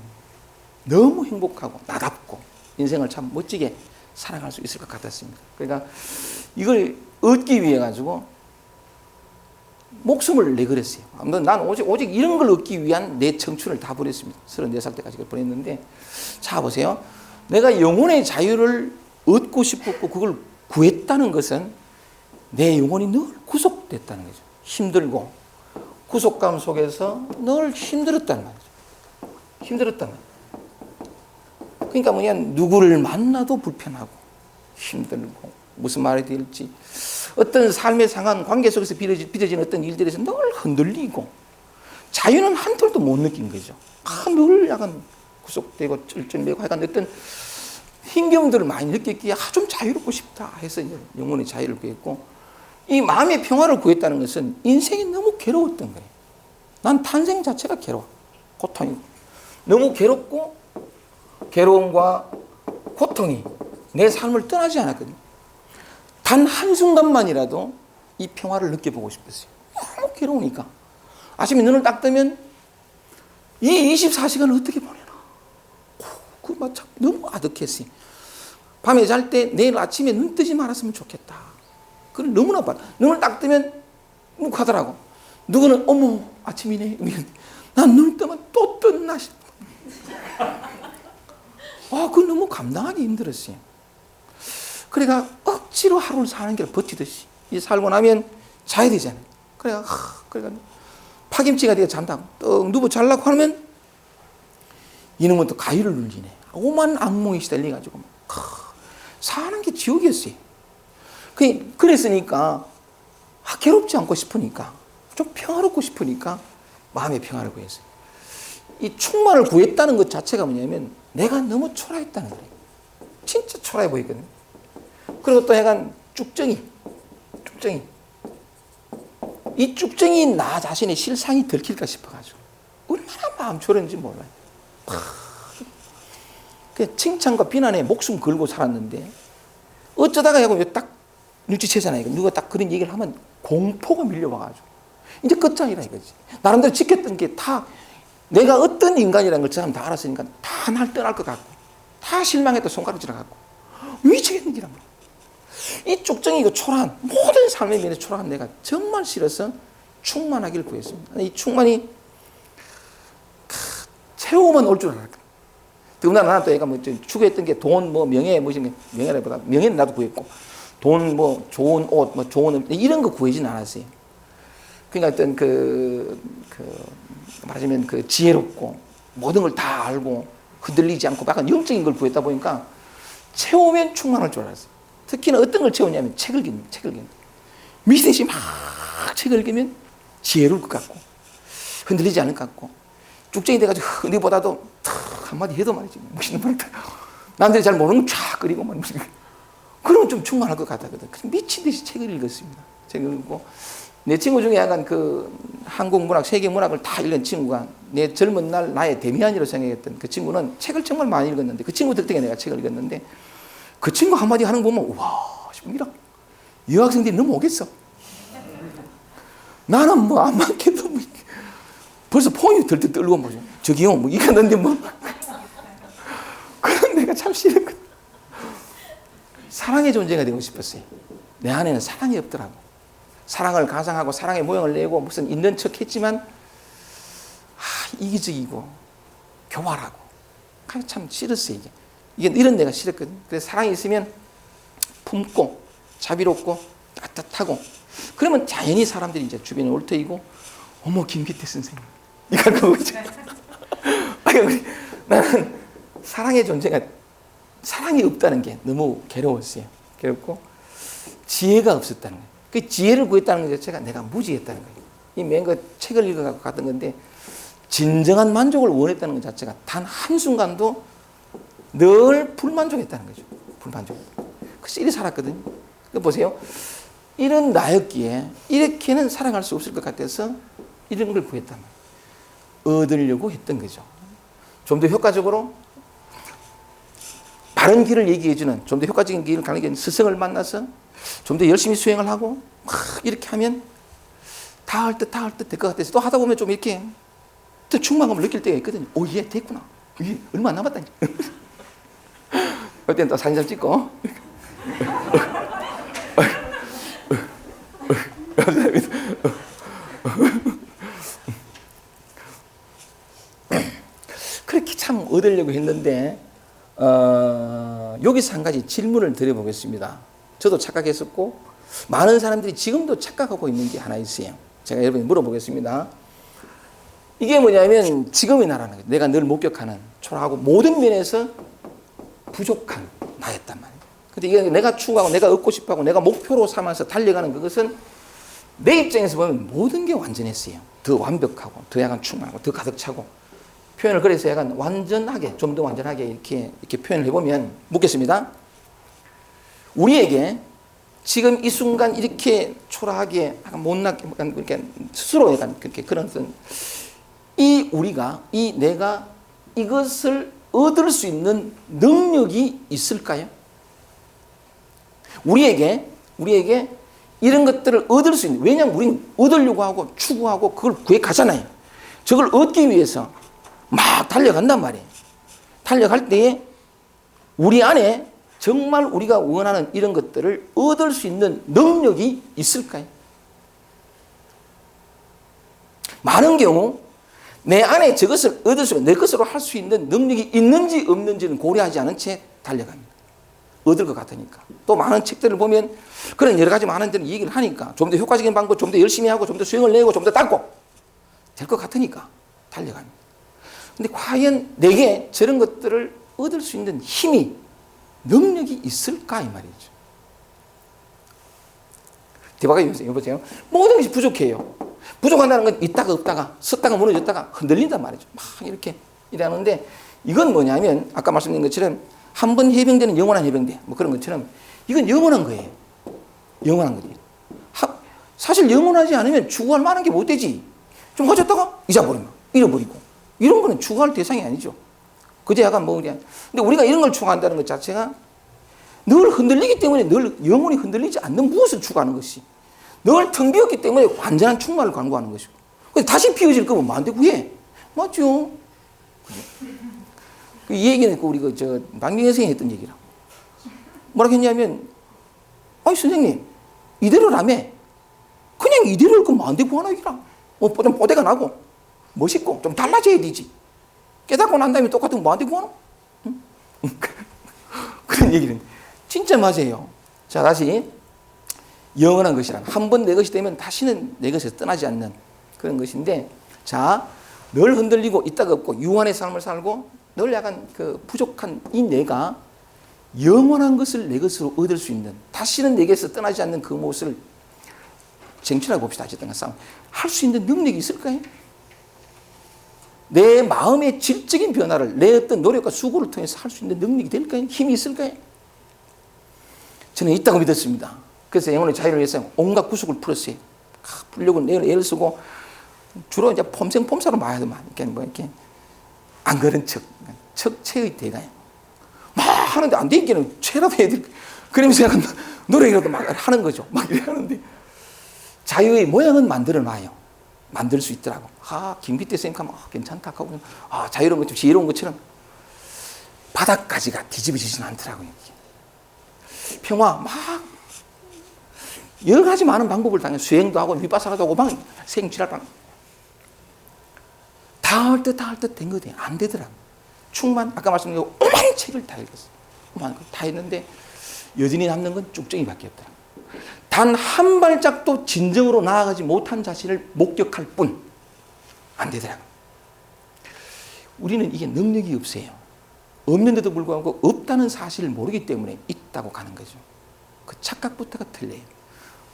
너무 행복하고 나답고 인생을 참 멋지게 살아갈 수 있을 것 같았습니다. 그러니까 이걸 얻기 위해 가지고 목숨을 내걸었어요. 난 오직 이런 걸 얻기 위한 내 청춘을 다 보냈습니다. 34살 때까지 보냈는데 자 보세요. 내가 영혼의 자유를 얻고 싶었고 그걸 구했다는 것은 내 영혼이 늘 구속됐다는 거죠. 힘들고 구속감 속에서 늘 힘들었단 말이죠. 힘들었단 말이죠. 그러니까 뭐냐, 누구를 만나도 불편하고 힘들고 무슨 말이 될지 어떤 삶의 상한 관계 속에서 빚어진 어떤 일들에서 늘 흔들리고 자유는 한톨도 못 느낀 거죠. 늘 약간 구속되고 쩔쩔매고 약간 어떤 힘겨움들을 많이 느꼈기에 좀 자유롭고 싶다 해서 이제 영혼의 자유를 구했고 이 마음의 평화를 구했다는 것은 인생이 너무 괴로웠던 거예요. 난 탄생 자체가 괴로워. 고통이 너무 괴롭고 괴로움과 고통이 내 삶을 떠나지 않았거든요. 단 한순간만이라도 이 평화를 느껴보고 싶었어요. 너무 괴로우니까. 아침에 눈을 딱 뜨면 이 24시간을 어떻게 보내나. 너무 아득했어요. 밤에 잘 때 내일 아침에 눈 뜨지 말았으면 좋겠다. 그걸 너무나 봐. 눈을 딱 뜨면 묵하더라고. 누구는 어머 아침이네. 난 눈 뜨면 또 떴나 싶어. 그걸 너무 감당하기 힘들었어요. 그러니까 억지로 하루를 사는 게 버티듯이 이 살고 나면 자야 되잖아요. 그러니까 파김치가 되어 잔다고 떡 누워 잘라고 하면 이놈은 또 가위를 눌리네. 오만 악몽이 시달려가지고 사는 게 지옥이었어요. 그랬으니까 괴롭지 않고 싶으니까 좀 평화롭고 싶으니까 마음의 평화를 구했어요. 이 충만을 구했다는 것 자체가 뭐냐면 내가 너무 초라했다는 거예요. 진짜 초라해 보이거든요. 그리고 또 약간 쭉정이. 이 쭉정이 나 자신의 실상이 들킬까 싶어가지고 얼마나 마음 졸였는지 몰라요. 칭찬과 비난에 목숨 걸고 살았는데 어쩌다가 딱 눈치채잖아요. 누가 딱 그런 얘기를 하면 공포가 밀려와가지고 이제 끝장이라 이거지. 나름대로 지켰던 게 다 내가 어떤 인간이라는 걸 저 사람 다 알았으니까 다 날 떠날 것 같고 다 실망했다 손가락질을 갖고 미치겠는 기란 말이야. 이 쭉정이고 초라한 모든 삶의 면에 초라한 내가 정말 싫어서 충만하기를 구했습니다. 이 충만이 채우면 올 줄 알았다. 더군다나 나는 또 애가 뭐 추구했던 게 돈, 뭐 명예, 뭐 명예라보다 명예는 나도 구했고 돈, 뭐 좋은 옷, 뭐 좋은 이런 거 구하지는 않았어요. 그러니까 어떤 말하자면 그 지혜롭고 모든 걸 다 알고 흔들리지 않고 약간 영적인 걸 구했다 보니까 채우면 충만할 줄 알았어요. 특히나 어떤 걸 채우냐면 책을 읽는 미신이 막 책을 읽으면 지혜로울 것 같고 흔들리지 않을 것 같고 쭉정이 돼가지고 어디보다도 한마디 해도 말이지 무슨 말이다. 남들이 잘 모르는 쫙 끓이고 막 그러면 좀 충만할 것 같았거든. 미친 듯이 책을 읽었습니다. 책을 읽고 내 친구 중에 약간 그 한국 문학, 세계 문학을 다 읽은 친구가 내 젊은 날 나의 데미안이라고 생각했던 그 친구는 책을 정말 많이 읽었는데 그 친구 덕분에 내가 책을 읽었는데 그 친구 한마디 하는 거 보면 우와 싶습니다. 여학생들이 너무 오겠어. 나는 뭐 안 맞겠도 뭐 벌써 폰이 들들 떨고 뭐죠. 저기요 뭐 이랬는데 뭐 그런 내가 참 싫었거든. 사랑의 존재가 되고 싶었어요. 내 안에는 사랑이 없더라고. 사랑을 가상하고 사랑의 모형을 내고 무슨 있는 척 했지만 이기적이고 교활하고 참 싫었어요. 이게 이런 내가 싫었거든. 그래서 사랑이 있으면 품고 자비롭고 따뜻하고 그러면 자연히 사람들이 이제 주변에 올 터이고 어머 김기태 선생님 이거 그거지. 나는 사랑의 존재가 사랑이 없다는 게 너무 괴로웠어요. 괴롭고 지혜가 없었다는 거예요. 그 지혜를 구했다는 것 자체가 내가 무지했다는 거예요. 이 맨 그 책을 읽어갖고 갔던 건데 진정한 만족을 원했다는 것 자체가 단 한순간도 늘 불만족했다는 거죠. 불만족. 그래서 이리 살았거든요. 보세요. 이런 나였기에 이렇게는 살아갈 수 없을 것 같아서 이런 걸 구했단 말이에요. 얻으려고 했던 거죠. 좀 더 효과적으로 바른 길을 얘기해주는 좀 더 효과적인 길을 가는 게 스승을 만나서 좀 더 열심히 수행을 하고 막 이렇게 하면 다 할 듯 될 것 같아서 또 하다 보면 좀 이렇게 또 충만감을 느낄 때가 있거든요. 오, 얘 됐구나. 이게 얼마 안 남았다니. 그때는 또 사진 좀 찍고. 그렇게 참 얻으려고 했는데 여기서 한 가지 질문을 드려보겠습니다. 저도 착각했었고 많은 사람들이 지금도 착각하고 있는 게 하나 있어요. 제가 여러분께 물어보겠습니다. 이게 뭐냐면 지금의 나라는 거예요. 내가 늘 목격하는 초라하고 모든 면에서 부족한 나였단 말이에요. 근데 이게 내가 추구하고 내가 얻고 싶어하고 내가 목표로 삼아서 달려가는 그것은 내 입장에서 보면 모든 게 완전했어요. 더 완벽하고 더 약간 충만하고 더 가득 차고 표현을 그래서 약간 완전하게 좀 더 완전하게 이렇게 표현을 해보면 묻겠습니다. 우리에게 지금 이 순간 이렇게 초라하게 약간 못나게 이렇게 스스로 약간 그렇게 그런 이 우리가 이 내가 이것을 얻을 수 있는 능력이 있을까요? 우리에게 이런 것들을 얻을 수 있는 왜냐하면 우리는 얻으려고 하고 추구하고 그걸 구해 가잖아요. 저걸 얻기 위해서 막 달려간단 말이에요. 달려갈 때에 우리 안에 정말 우리가 원하는 이런 것들을 얻을 수 있는 능력이 있을까요? 많은 경우 내 안에 저것을 얻을 수 있는 내 것으로 할 수 있는 능력이 있는지 없는지는 고려하지 않은 채 달려갑니다. 얻을 것 같으니까. 또 많은 책들을 보면 그런 여러 가지 많은 데는 얘기를 하니까 좀 더 효과적인 방법, 좀 더 열심히 하고 좀 더 수행을 내고 좀 더 닦고 될 것 같으니까 달려갑니다. 근데 과연 내게 저런 것들을 얻을 수 있는 힘이 능력이 있을까 이 말이죠. 대박이 여보세요. 모든 것이 부족해요. 부족한다는 건 있다가 없다가 섰다가 무너졌다가 흔들린단 말이죠. 막 이렇게 이러는데 이건 뭐냐면 아까 말씀드린 것처럼 한 번 해병대는 영원한 해병대 뭐 그런 것처럼 이건 영원한 거예요. 영원한 거지. 사실 영원하지 않으면 추구할 만한 게 못 되지. 좀 가졌다가 잊어버리면 잃어버리고 이런 거는 추구할 대상이 아니죠. 그저 약간 뭐 그냥. 근데 우리가 이런 걸 추구한다는 것 자체가 늘 흔들리기 때문에 늘 영원히 흔들리지 않는 무엇을 추구하는 것이 늘 텅 비었기 때문에 완전한 충만을 강구하는 것이고. 근데 다시 피어질 거면 뭐 안 되고 해. 맞죠? 이 얘기는 우리 박명희 선생님이 했던 얘기라. 뭐라고 했냐면 아니 선생님 이대로라며 그냥 이대로 할 거면 안 되고 하나 이라 좀 뽀대가 나고 멋있고 좀 달라져야 되지. 깨닫고 난 다음에 똑같은 거 뭐 안 되고 하나? 응? 그런 얘기는 진짜 맞아요. 자, 다시 영원한 것이란 한 번 내 것이 되면 다시는 내 것에서 떠나지 않는 그런 것인데, 자, 늘 흔들리고 있다가 없고 유한의 삶을 살고 늘 약간 그 부족한 이 내가 영원한 것을 내 것으로 얻을 수 있는, 다시는 내게서 떠나지 않는 그 모습을 쟁취하고 봅시다. 어쨌든 싸움 할 수 있는 능력이 있을까요? 내 마음의 질적인 변화를 내 어떤 노력과 수고를 통해서 할 수 있는 능력이 될까요? 힘이 있을까요? 저는 있다고 믿었습니다. 그래서 영혼의 자유를 위해서 온갖 구속을 풀었어요. 풀려고 애를 쓰고 주로 이제 폼생폼사로 말하더만 이렇게 안 그런 척체의 대가요. 막 하는데 안 되기는 죄라도 해야 될, 그러면서 약간 노력이라도 막 하는 거죠. 막 이래 하는데 자유의 모양은 만들어 놔요. 만들 수 있더라고. 김기태 선생님 하면 괜찮다 하고 자유로운 것 좀 지혜로운 것처럼 바닥까지가 뒤집어지지는 않더라고요. 평화 막 여러 가지 많은 방법을 당해 수행도 하고 위파사나도 하고 막 생지랄방 다 할 듯 된 거지 안 되더라고. 충만 아까 말씀드린 오만 책을 다 읽었어. 오만 걸 다 했는데 여전히 남는 건 쭉정이밖에 없더라고. 단 한 발짝도 진정으로 나아가지 못한 자신을 목격할 뿐 안 되더라고. 우리는 이게 능력이 없어요. 없는데도 불구하고 없다는 사실을 모르기 때문에 있다고 가는 거죠. 그 착각부터가 틀려요.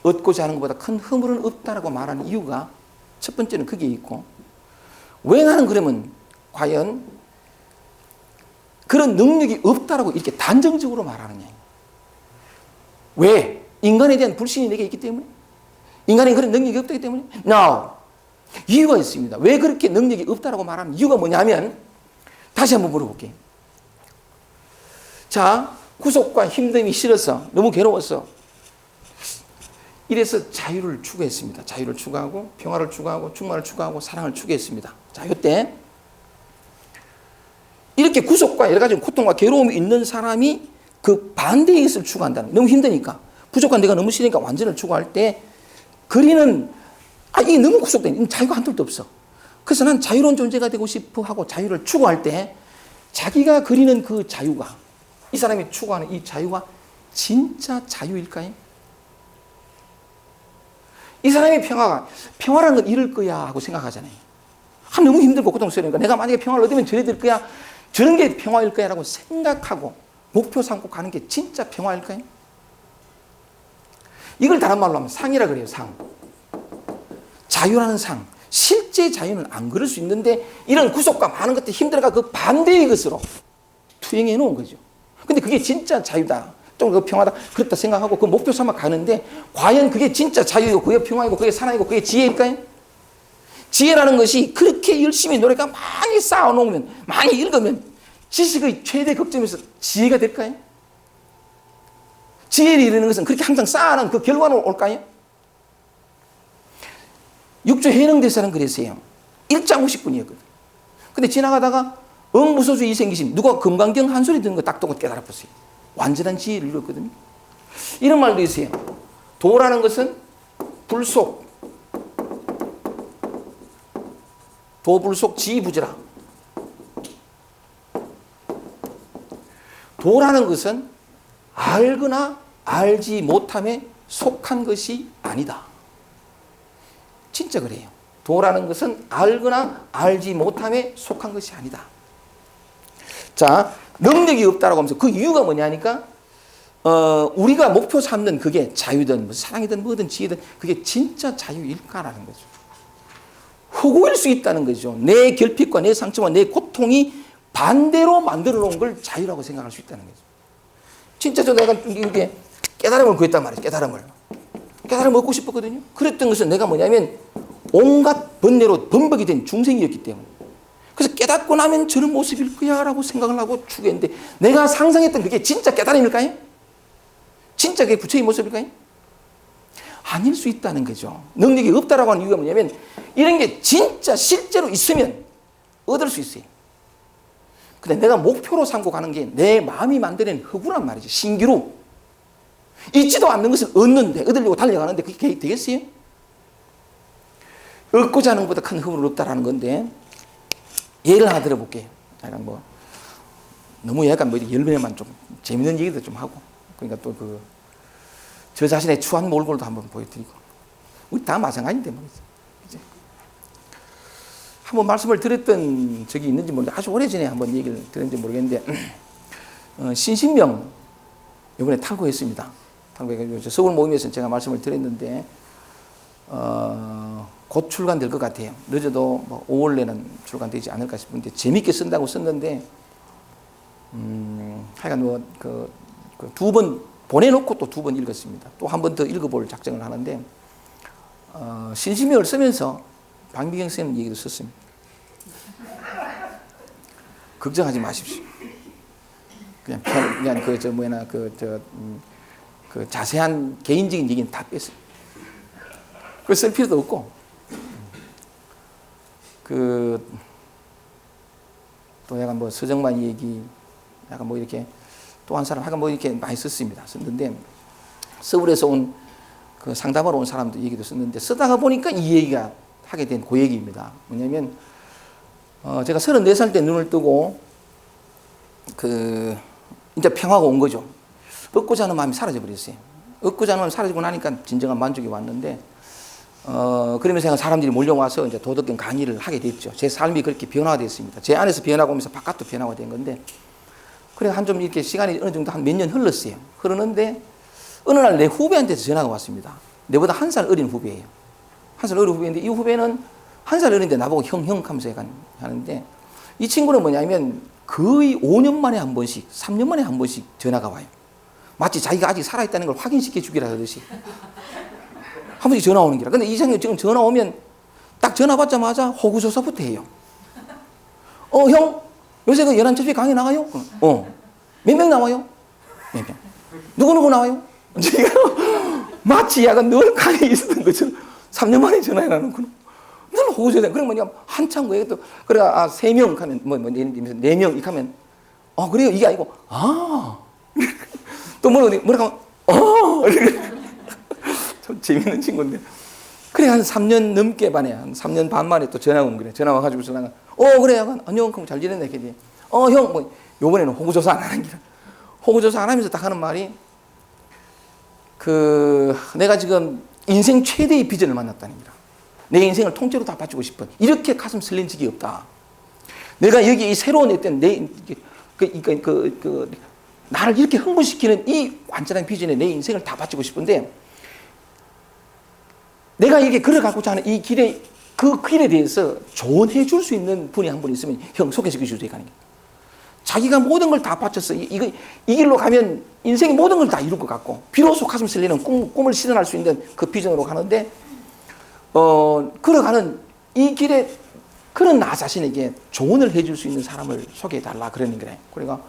얻고자 하는 것보다 큰 허물은 없다라고 말하는 이유가 첫 번째는 그게 있고, 왜 나는 그러면 과연 그런 능력이 없다라고 이렇게 단정적으로 말하느냐. 왜? 인간에 대한 불신이 내게 있기 때문에? 인간에 그런 능력이 없기 때문에? No. 이유가 있습니다. 왜 그렇게 능력이 없다라고 말하는 이유가 뭐냐면, 다시 한번 물어볼게요. 자, 구속과 힘듦이 싫어서 너무 괴로웠어. 이래서 자유를 추구했습니다. 자유를 추구하고 평화를 추구하고 충만을 추구하고 사랑을 추구했습니다. 자, 이때 이렇게 구속과 여러 가지 고통과 괴로움이 있는 사람이 그 반대의 것을 추구한다는 거예요. 너무 힘드니까 부족한 내가 너무 싫으니까 완전을 추구할 때 그리는 이게 너무 구속된 자유가 한둘도 없어. 그래서 난 자유로운 존재가 되고 싶어 하고 자유를 추구할 때 자기가 그리는 그 자유가 이 사람이 추구하는 이 자유가 진짜 자유일까요? 이 사람의 평화라는 건 이럴 거야 하고 생각하잖아요. 너무 힘들고 고통스러우니까 내가 만약에 평화를 얻으면 저래 될 거야, 저런 게 평화일 거야 라고 생각하고 목표 삼고 가는 게 진짜 평화일까요? 이걸 다른 말로 하면 상이라 그래요. 상. 자유라는 상. 실제 자유는 안 그럴 수 있는데 이런 구속과 많은 것들 힘들어가 그 반대의 것으로 투영해 놓은 거죠. 근데 그게 진짜 자유다, 좀 평화다, 그렇다 생각하고 그 목표 삼아 가는데 과연 그게 진짜 자유이고 그게 평화이고 그게 사랑이고 그게 지혜일까요? 지혜라는 것이 그렇게 열심히 노력하고 많이 쌓아놓으면, 많이 읽으면 지식의 최대 극점에서 지혜가 될까요? 지혜를 이루는 것은 그렇게 항상 쌓아놓은 그 결과로 올까요? 육조 해능대사는 그랬어요. 1장 50분이었거든. 근데 지나가다가 무소주 이생기심, 누가 금강경 한 소리 듣는 거 딱 듣고 깨달아봤어요. 완전한 지혜를 이뤘거든요. 이런 말도 있어요. 도라는 것은 불속, 도불속 지부지라. 도라는 것은 알거나 알지 못함에 속한 것이 아니다. 진짜 그래요. 도라는 것은 알거나 알지 못함에 속한 것이 아니다. 자, 능력이 없다라고 하면서 그 이유가 뭐냐니까 우리가 목표 삼는 그게 자유든 사랑이든 뭐든 지혜든 그게 진짜 자유일까라는 거죠. 허구일 수 있다는 거죠. 내 결핍과 내 상처와 내 고통이 반대로 만들어 놓은 걸 자유라고 생각할 수 있다는 거죠. 진짜 내가 이게 깨달음을 구했단 말이에요. 깨달음을 얻고 싶었거든요. 그랬던 것은 내가 뭐냐면 온갖 번뇌로 범벅이 된 중생이었기 때문에. 그래서 깨닫고 나면 저런 모습일 거야 라고 생각을 하고 추구했는데 내가 상상했던 그게 진짜 깨달음일까요? 진짜 그게 부처의 모습일까요? 아닐 수 있다는 거죠. 능력이 없다라고 하는 이유가 뭐냐면 이런 게 진짜 실제로 있으면 얻을 수 있어요. 근데 내가 목표로 삼고 가는 게 내 마음이 만드는 허구란 말이죠. 신기루. 있지도 않는 것을 얻으려고 달려가는데 그게 되겠어요? 얻고자 하는 것보다 큰 흐물은 없다라는 건데, 예를 하나 들어볼게요. 약간 뭐, 너무 약간 뭐 열매만 좀 재밌는 얘기도 좀 하고, 그러니까 또 저 자신의 추한 몰골도 한번 보여드리고, 우리 다 마찬가지인데 말이죠. 그죠? 한번 말씀을 드렸던 적이 있는지 모르겠는데, 아주 오래전에 한번 얘기를 들었는지 모르겠는데, 신신명, 이번에 탈고했습니다. 탈고해가지고, 서울 모임에서 제가 말씀을 드렸는데, 곧 출간될 것 같아요. 늦어도 뭐 5월 내는 출간되지 않을까 싶은데, 재밌게 쓴다고 썼는데, 하여간 뭐, 두 번 보내놓고 또 2번 읽었습니다. 또 한 번 더 읽어볼 작정을 하는데, 신신명을 쓰면서 박미경 선생님 얘기도 썼습니다. 걱정하지 마십시오. 그냥 그 자세한 개인적인 얘기는 다 뺐어요. 그걸 쓸 필요도 없고, 또 약간 뭐 서정만 얘기, 약간 뭐 이렇게 또 한 사람, 약간 뭐 이렇게 많이 썼습니다. 썼는데, 서울에서 온 그 상담하러 온 사람들 얘기도 썼는데, 쓰다가 보니까 이 얘기가 하게 된 그 얘기입니다. 뭐냐면, 제가 34살 때 눈을 뜨고, 이제 평화가 온 거죠. 얻고자 하는 마음이 사라져 버렸어요. 얻고자 하는 마음이 사라지고 나니까 진정한 만족이 왔는데, 그러면서 사람들이 몰려와서 이제 도덕경 강의를 하게 됐죠. 제 삶이 그렇게 변화됐습니다. 제 안에서 변화가 오면서 바깥도 변화가 된 건데, 그래 한 좀 이렇게 시간이 어느 정도 한 몇 년 흘렀어요. 흐르는데 어느 날 내 후배한테서 전화가 왔습니다. 내보다 1살 어린 후배예요. 1살 어린 후배인데, 이 후배는 1살 어린데 나보고 형 하면서 하는데, 이 친구는 뭐냐면 거의 5년 만에 한 번씩, 3년 만에 한 번씩 전화가 와요. 마치 자기가 아직 살아있다는 걸 확인시켜 주기라 하듯이 한 번씩 전화 오는 기라. 근데 이 생각 지금 전화 오면 딱 전화 받자마자 호구조사부터 해요. 형, 요새 그 연안 접시 강의 나가요? 몇 명 나와요? 몇 명? 누구 나와요? 마치 약간 늘 강의에 있었던 것처럼 3년 만에 전화해놔놓고는 늘 호구조사. 그런 뭐냐, 한참 거에 또, 그래, 3명 하면, 예를 들면서 4명 이렇게 하면, 그래요? 이게 아니고, 또 뭐라고 하면, 좀 재밌는 친구인데. 그래, 한 3년 넘게 만에, 한 3년 반 만에 또 전화 오는 거래. 전화 와가지고 전화가, 그래, 약간, 안녕, 그럼 잘 지냈네, 걔지. 형, 요번에는 호구조사 안 하는 기라. 호구조사 안 하면서 딱 하는 말이, 내가 지금 인생 최대의 비전을 만났다는 기라. 내 인생을 통째로 다 바치고 싶은. 이렇게 가슴 설린 적이 없다. 내가 여기 이 새로운 어떤 나를 이렇게 흥분시키는 이 완전한 비전에 내 인생을 다 바치고 싶은데, 내가 이렇게 걸어가고자 하는 이 길에, 그 길에 대해서 조언해 줄 수 있는 분이 한 분 있으면 형 소개시켜 주세요. 가는 게. 자기가 모든 걸 다 바쳤어. 이 길로 가면 인생의 모든 걸 다 이룰 것 같고, 비로소 가슴 설리는 꿈을 실현할 수 있는 그 비전으로 가는데, 걸어가는 이 길에 그런 나 자신에게 조언을 해줄 수 있는 사람을 소개해달라 그러는 거래. 그러니까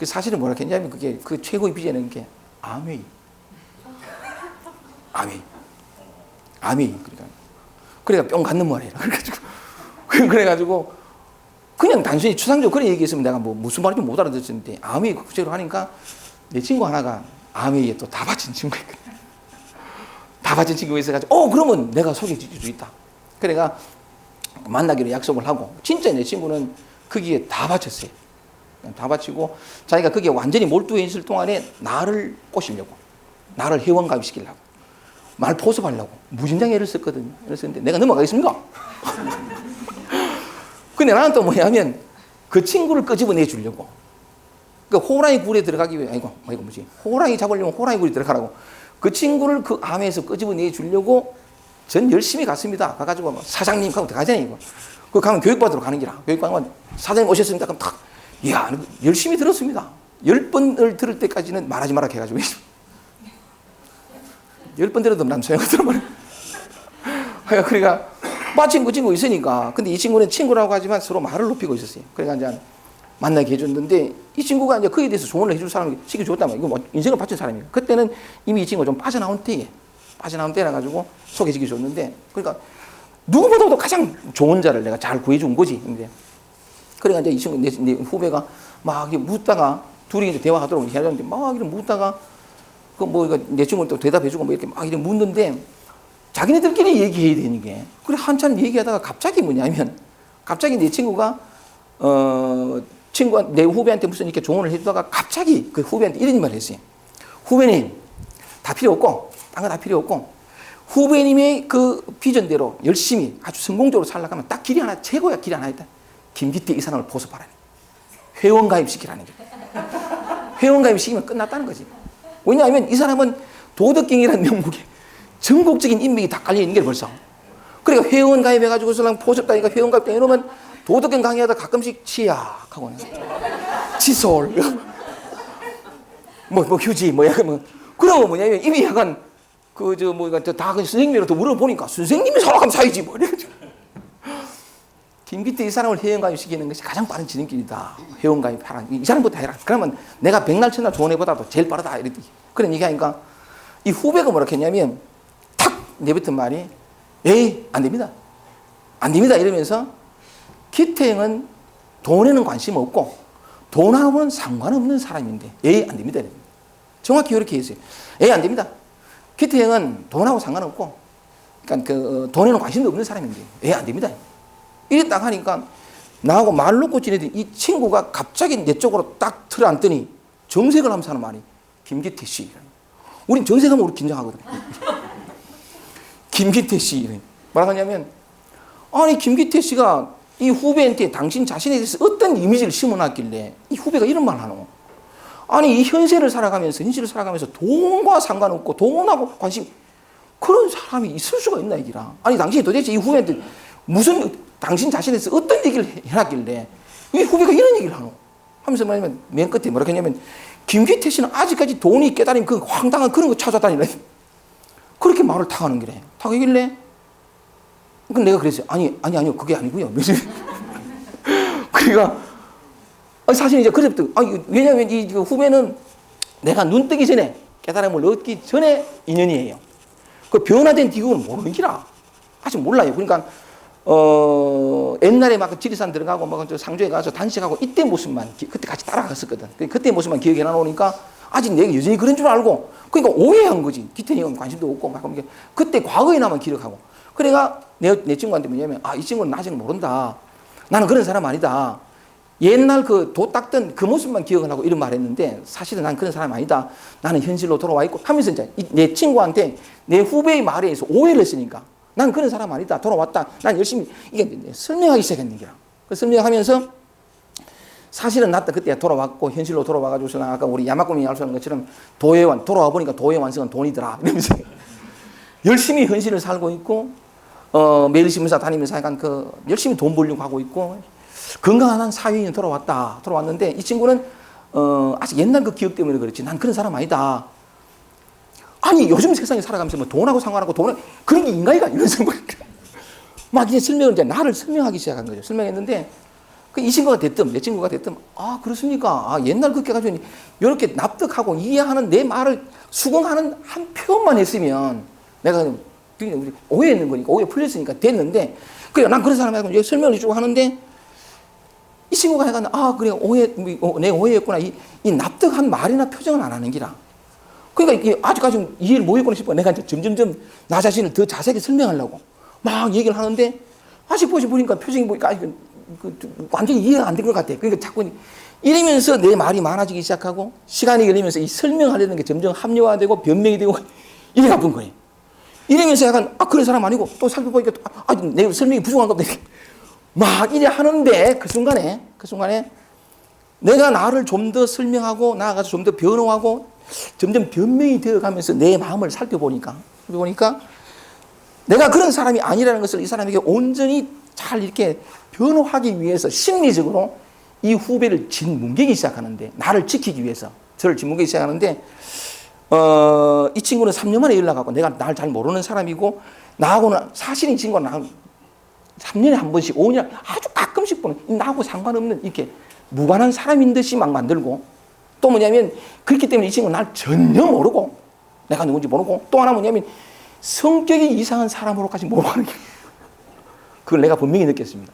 사실은 뭐라 했냐면, 그게 그 최고의 비전은 게 아메이. 그러니까 뿅 갖는 말이에요. 그래가지고 그냥 단순히 추상적으로 그런 얘기했으면 내가 뭐 무슨 말인지 못 알아듣었는데, 아메이 구체로 하니까 내 친구 하나가 아메이에 또 다 바친 친구가 있거든. 다 바친 친구가 있어가지고, 그러면 내가 소개해 줄 수 있다. 그래가 만나기로 약속을 하고, 진짜 내 친구는 거기에 다 바쳤어요. 다 바치고, 자기가 거기에 완전히 몰두해 있을 동안에 나를 꼬시려고, 나를 회원가입시키려고, 말 포섭하려고 무진장 애를 썼거든요. 그랬는데 내가 넘어가겠습니까? 근데 나는 또 뭐냐면, 그 친구를 끄집어내 주려고, 호랑이 굴에 들어가기 위해, 호랑이 잡으려면 호랑이 굴에 들어가라고, 그 친구를 그 암에서 끄집어내 주려고 전 열심히 갔습니다. 가가지고 사장님 하고 들어가잖아요. 이거. 그 가면 교육받으러 가는 기라. 교육받으면 사장님 오셨습니다. 그럼 탁, 이야, 열심히 들었습니다. 10번을 들을 때까지는 말하지 마라 해가지고 10번 들어도 난 소용없더란 말이야. 그러니까 마침 그 친구 있으니까. 근데 이 친구는 친구라고 하지만 서로 말을 높이고 있었어요. 그러니까 이제 만나게 해줬는데, 이 친구가 이제 그에 대해서 조언을 해줄 사람을 시켜줬단 말이야. 이거 뭐 인생을 바친 사람이에요. 그때는 이미 이 친구가 좀 빠져나온 때라 가지고 소개시켜줬는데, 그러니까 누구보다도 가장 좋은 자를 내가 잘 구해준 거지. 근데 그러니까 이제 이 친구, 내 후배가 막 묻다가, 둘이 이제 대화하도록 해야 되는데, 막 이렇게 묻다가, 뭐 이거 내 친구는 또 대답해주고 뭐 이렇게 막 이렇게 묻는데 자기네들끼리 얘기해야 되는 게 그래 한참 얘기하다가 갑자기 뭐냐면 갑자기 내 친구가 친구가 내 후배한테 무슨 이렇게 조언을 해주다가 갑자기 그 후배한테 이런 말을 했어요. 후배님 다 필요 없고 딴 거 다 필요 없고 후배님의 그 비전대로 열심히 아주 성공적으로 살아가면 딱 길이 하나 최고야 길이 하나 있다. 김기태 이 사람을 보습하라. 회원 가입시키라는 게. 회원 가입시키면 끝났다는 거지. 왜냐하면 이 사람은 도덕경이라는 명목에 전국적인 인맥이 다 깔려 있는 게 벌써. 그러니까 회원 가입해가지고 그 보습다니까 회원 가입 이러면 도덕경 강의하다 가끔씩 치약하고 칫솔 뭐 휴지 뭐 약간 뭐 그러고 뭐냐면 이미 약간 다 선생님이라도 물어보니까 선생님이 살아가면 사이지 뭐 이래가지고 김기태 이 사람을 회원가입시키는 것이 가장 빠른 진행길이다. 회원가입하라. 이 사람부터 해라. 그러면 내가 백날 천날 조언해보다도 제일 빠르다. 이랬더니 그런 얘기하니까 이 후배가 뭐라 했냐면 탁 내뱉은 말이 에이 안 됩니다. 안 됩니다. 이러면서 기태형은 돈에는 관심 없고 돈하고는 상관없는 사람인데 에이 안 됩니다. 정확히 이렇게 했어요. 에이 안 됩니다. 기태형은 돈하고 상관없고 그러니까 돈에는 관심도 없는 사람인데 에이 안 됩니다. 이래 딱 하니까 나하고 말 놓고 지내더니 이 친구가 갑자기 내 쪽으로 딱 틀어앉더니 정색을 하면서 하는 말이 김기태 씨. 우린 정색하면 우리 긴장하거든. 김기태 씨. 뭐라고 하냐면 아니 김기태 씨가 이 후배한테 당신 자신에 대해서 어떤 이미지를 심어놨길래 이 후배가 이런 말을 하노. 아니 이 현실을 살아가면서 돈과 상관없고 돈하고 관심 그런 사람이 있을 수가 있나 이기라. 아니 당신이 도대체 이 후배한테 무슨 당신 자신에서 어떤 얘기를 해놨길래 이 후배가 이런 얘기를 하노 하면서 뭐냐면 맨 끝에 뭐라 했냐면 김기태 씨는 아직까지 돈이 깨달은 그 황당한 그런 거 찾아다니래. 그렇게 말을 타가는 게래. 타가길래 그럼 내가 그랬어요. 아니요 그게 아니고요. 그러니까 사실 이제 그때부터 왜냐하면 이 후배는 내가 눈 뜨기 전에 깨달음을 얻기 전에 인연이에요. 그 변화된 뒤국은 모르는 기라. 아직 몰라요. 그러니까 옛날에 막 지리산 들어가고 막 상주에 가서 단식하고 이때 모습만 그때 같이 따라갔었거든. 그때 모습만 기억해 놔놓으니까 아직 내가 여전히 그런 줄 알고 그러니까 오해한 거지. 기태형은 관심도 없고 막 그때 과거에 나만 기억하고. 그래가 내 친구한테 뭐냐면 이 친구는 아직 모른다. 나는 그런 사람 아니다. 옛날 그 도 닦던 그 모습만 기억을 하고 이런 말 했는데 사실은 난 그런 사람 아니다. 나는 현실로 돌아와 있고 하면서 이제 내 친구한테 내 후배의 말에 의해서 오해를 했으니까 난 그런 사람 아니다. 돌아왔다. 난 열심히 이게 설명하기 시작했는 거야. 그 설명하면서 사실은 나도 그때 돌아왔고 현실로 돌아와가지고 아까 우리 야마꾸미 말씀하는 것처럼 도예완 돌아와 보니까 도예 완성은 돈이더라. 이러면서 열심히 현실을 살고 있고 매일신문사 다니면서 약간 열심히 돈 벌려고 하고 있고 건강한 한 사회인이 돌아왔는데 이 친구는 아직 옛날 그 기억 때문에 그렇지 난 그런 사람 아니다. 아니 요즘 세상에 살아가면서 뭐 돈하고 상관하고 그런 게 인간이가 이러면서 막 이제 설명을 이제 나를 설명하기 시작한 거죠. 설명했는데 이 친구가 됐든 내 친구가 됐든 그렇습니까? 옛날 그렇게 가지고 이렇게 납득하고 이해하는 내 말을 수긍하는 한 표현만 했으면 내가 오해했는 거니까 오해 풀렸으니까 됐는데 그래 난 그런 사람하고 설명을 해주고 하는데 이 친구가 약간 그래 내 오해였구나 이 납득한 말이나 표정은 안 하는 기라. 그러니까 이게 아직까지 이해를 못했구나 싶어. 내가 이제 점점점 나 자신을 더 자세하게 설명하려고 막 얘기를 하는데 아직 보니까 표정이 보니까 아직 완전히 이해가 안 된 것 같아. 그러니까 자꾸 이러면서 내 말이 많아지기 시작하고 시간이 걸리면서 이 설명하려는 게 점점 합리화되고 변명이 되고 이래 가쁜 거예요. 이러면서 약간 그런 사람 아니고 또 살펴보니까 내 설명이 부족한 것 같아. 막 이래 하는데 그 순간에 내가 나를 좀 더 설명하고 나아가서 좀 더 변호하고 점점 변명이 되어가면서 내 마음을 살펴보니까 내가 그런 사람이 아니라는 것을 이 사람에게 온전히 잘 이렇게 변호하기 위해서 심리적으로 이 후배를 짓뭉개기 시작하는데 나를 지키기 위해서 저를 짓뭉개기 시작하는데 이 친구는 3년 만에 연락하고 내가 날 잘 모르는 사람이고 나하고는 사실 이 친구는 3년에 한 번씩 5년에 아주 가끔씩 보는 나하고 상관없는 이렇게 무관한 사람인 듯이 막 만들고 또 뭐냐면 그렇기 때문에 이 친구는 날 전혀 모르고 내가 누군지 모르고 또 하나 뭐냐면 성격이 이상한 사람으로까지 모르고 하는 게 그걸 내가 분명히 느꼈습니다.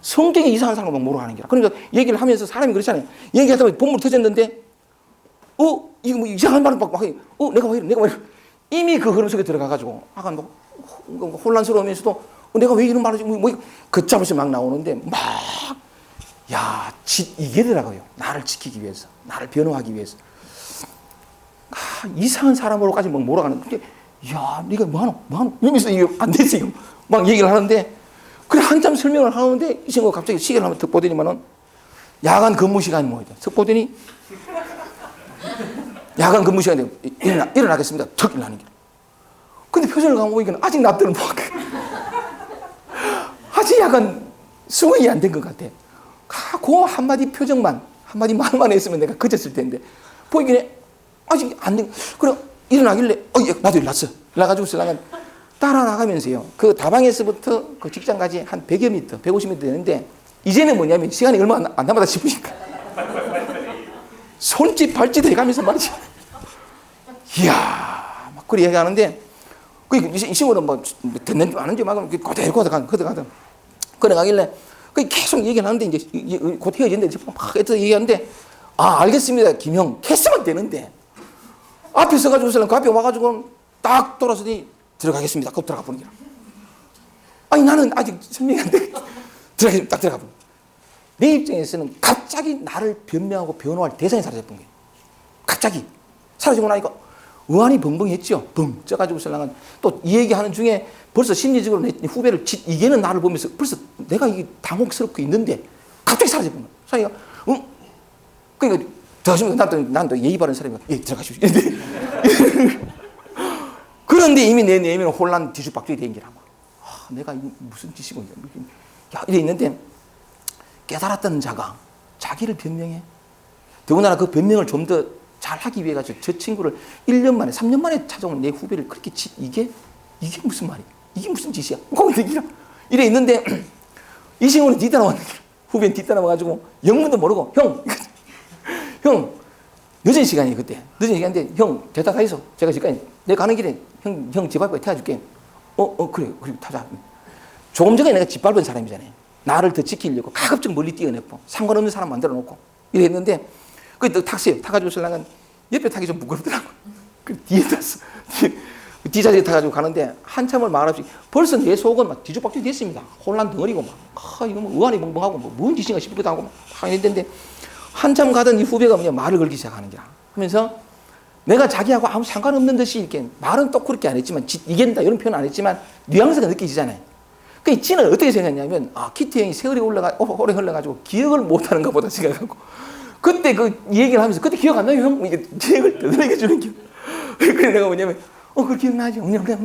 성격이 이상한 사람으로 모르고 하는 게 그러니까 얘기를 하면서 사람이 그렇잖아요. 얘기하다 보면 본물 터졌는데 이거 뭐 이상한 말을 막 해. 내가 왜 이래, 내가 왜 이래. 이미 그 흐름 속에 들어가가지고, 약간 뭐, 혼란스러우면서도, 내가 왜 이런 말을, 걷잡을수 막 나오는데, 야, 이게 더라고요. 나를 지키기 위해서, 나를 변호하기 위해서. 이상한 사람으로까지 막 몰아가는. 근데, 야, 네가 뭐하노? 이러면서 이게 안 되지. 막 얘기를 하는데, 그래, 한참 설명을 하는데, 이 친구가 갑자기 시계를 한번 턱 보더니만은, 야간 근무 시간이 뭐야. 턱 보더니, 야간 근무 시간에 일어나겠습니다. 턱 일어나는 게. 근데 표정을 가면 보니까 아직 납득을 못 하고. 아직 약간 수긍이 안 된 것 같아. 그 한마디 표정만, 한마디 말만 했으면 내가 그쳤을 텐데, 보이긴 아직 안 된, 그래, 일어나길래, 나도 일어났어. 일어나가지고 따라 나가면서요. 그 다방에서부터 그 직장까지 한 100여 미터, 150m 되는데, 이제는 뭐냐면 시간이 얼마 안 남았다 싶으니까. 손짓 발짓 해가면서 말이지. 이야, 막 그렇게 얘기하는데, 이 친구는 뭐, 듣는 줄 아는지 막, 거들거든. 그래가길래, 계속 얘기를 하는데, 이제, 곧 헤어지는데, 막 얘기하는데, 알겠습니다. 김형, 했으면 되는데, 앞에 서가지고, 그 앞에 와가지고, 딱 돌아서니, 들어가겠습니다. 꼭 들어가 보는 게. 아니, 나는 아직 설명이 안 돼. 딱 들어가 보는 내 입장에서는 갑자기 나를 변명하고 변호할 대상이 사라져본 거예요. 갑자기. 사라지고 나니까 의안이 벙벙했죠. 벙 쪄가지고 설랑은 또 이 얘기하는 중에 벌써 심리적으로 내 후배를 이게는 나를 보면서 벌써 내가 이게 당혹스럽고 있는데 갑자기 사라져본 거예요. 자기가 그러니까 더 하시면 난또 예의 바른 사람이야. 들어가십시오. 그런데 이미 내 내면은 혼란 뒤죽박죽이 된 게라. 내가 무슨 짓이고 이래 있는데 깨달았던 자가 자기를 변명해. 더군다나 그 변명을 좀 더 잘하기 위해 가지고 저 친구를 1년 만에 3년 만에 찾아온 내 후배를 그렇게 이게 무슨 말이야? 이게 무슨 짓이야? 이래 있는데 이 친구는 뒤따라왔는 게 후배는 뒤따라와가지고 영문도 모르고 형 늦은 시간이에요. 그때 늦은 시간인데 형 대타 다 있어. 제가 지금 내가 가는 길에 형 집 앞에 태워줄게. 그래 타자. 조금 전에 내가 집 밟은 사람이잖아요. 나를 더 지키려고 가급적 멀리 뛰어냈고 상관없는 사람 만들어 놓고 이랬는데 그 택시에 타가지고 설랑은 옆에 타기 좀 부끄럽더라고. 그 뒤에 탔어. 뒤자리에 타가지고 가는데 한참을 말없이 벌써 내 속은 막 뒤죽박죽이 됐습니다. 혼란 덩어리고 막 이거 뭐 의안이 멍멍하고 뭐 뭔 짓인가 싶기도 하고 막 이랬는데 한참 가던 이 후배가 말을 걸기 시작하는 거야. 하면서 내가 자기하고 아무 상관없는 듯이 이렇게 말은 또 그렇게 안 했지만 이긴다 이런 표현 안 했지만 뉘앙스가 느껴지잖아요. 그 지는 어떻게 생각했냐면 키티 형이 세월이 오래 흘러가지고 기억을 못하는가 보다 생각하고 그때 그 얘기를 하면서 그때 기억 안 나요 형? 이게 기억을 떠들게 주는 게 그래 내가 뭐냐면 그걸 기억나지? 이런 게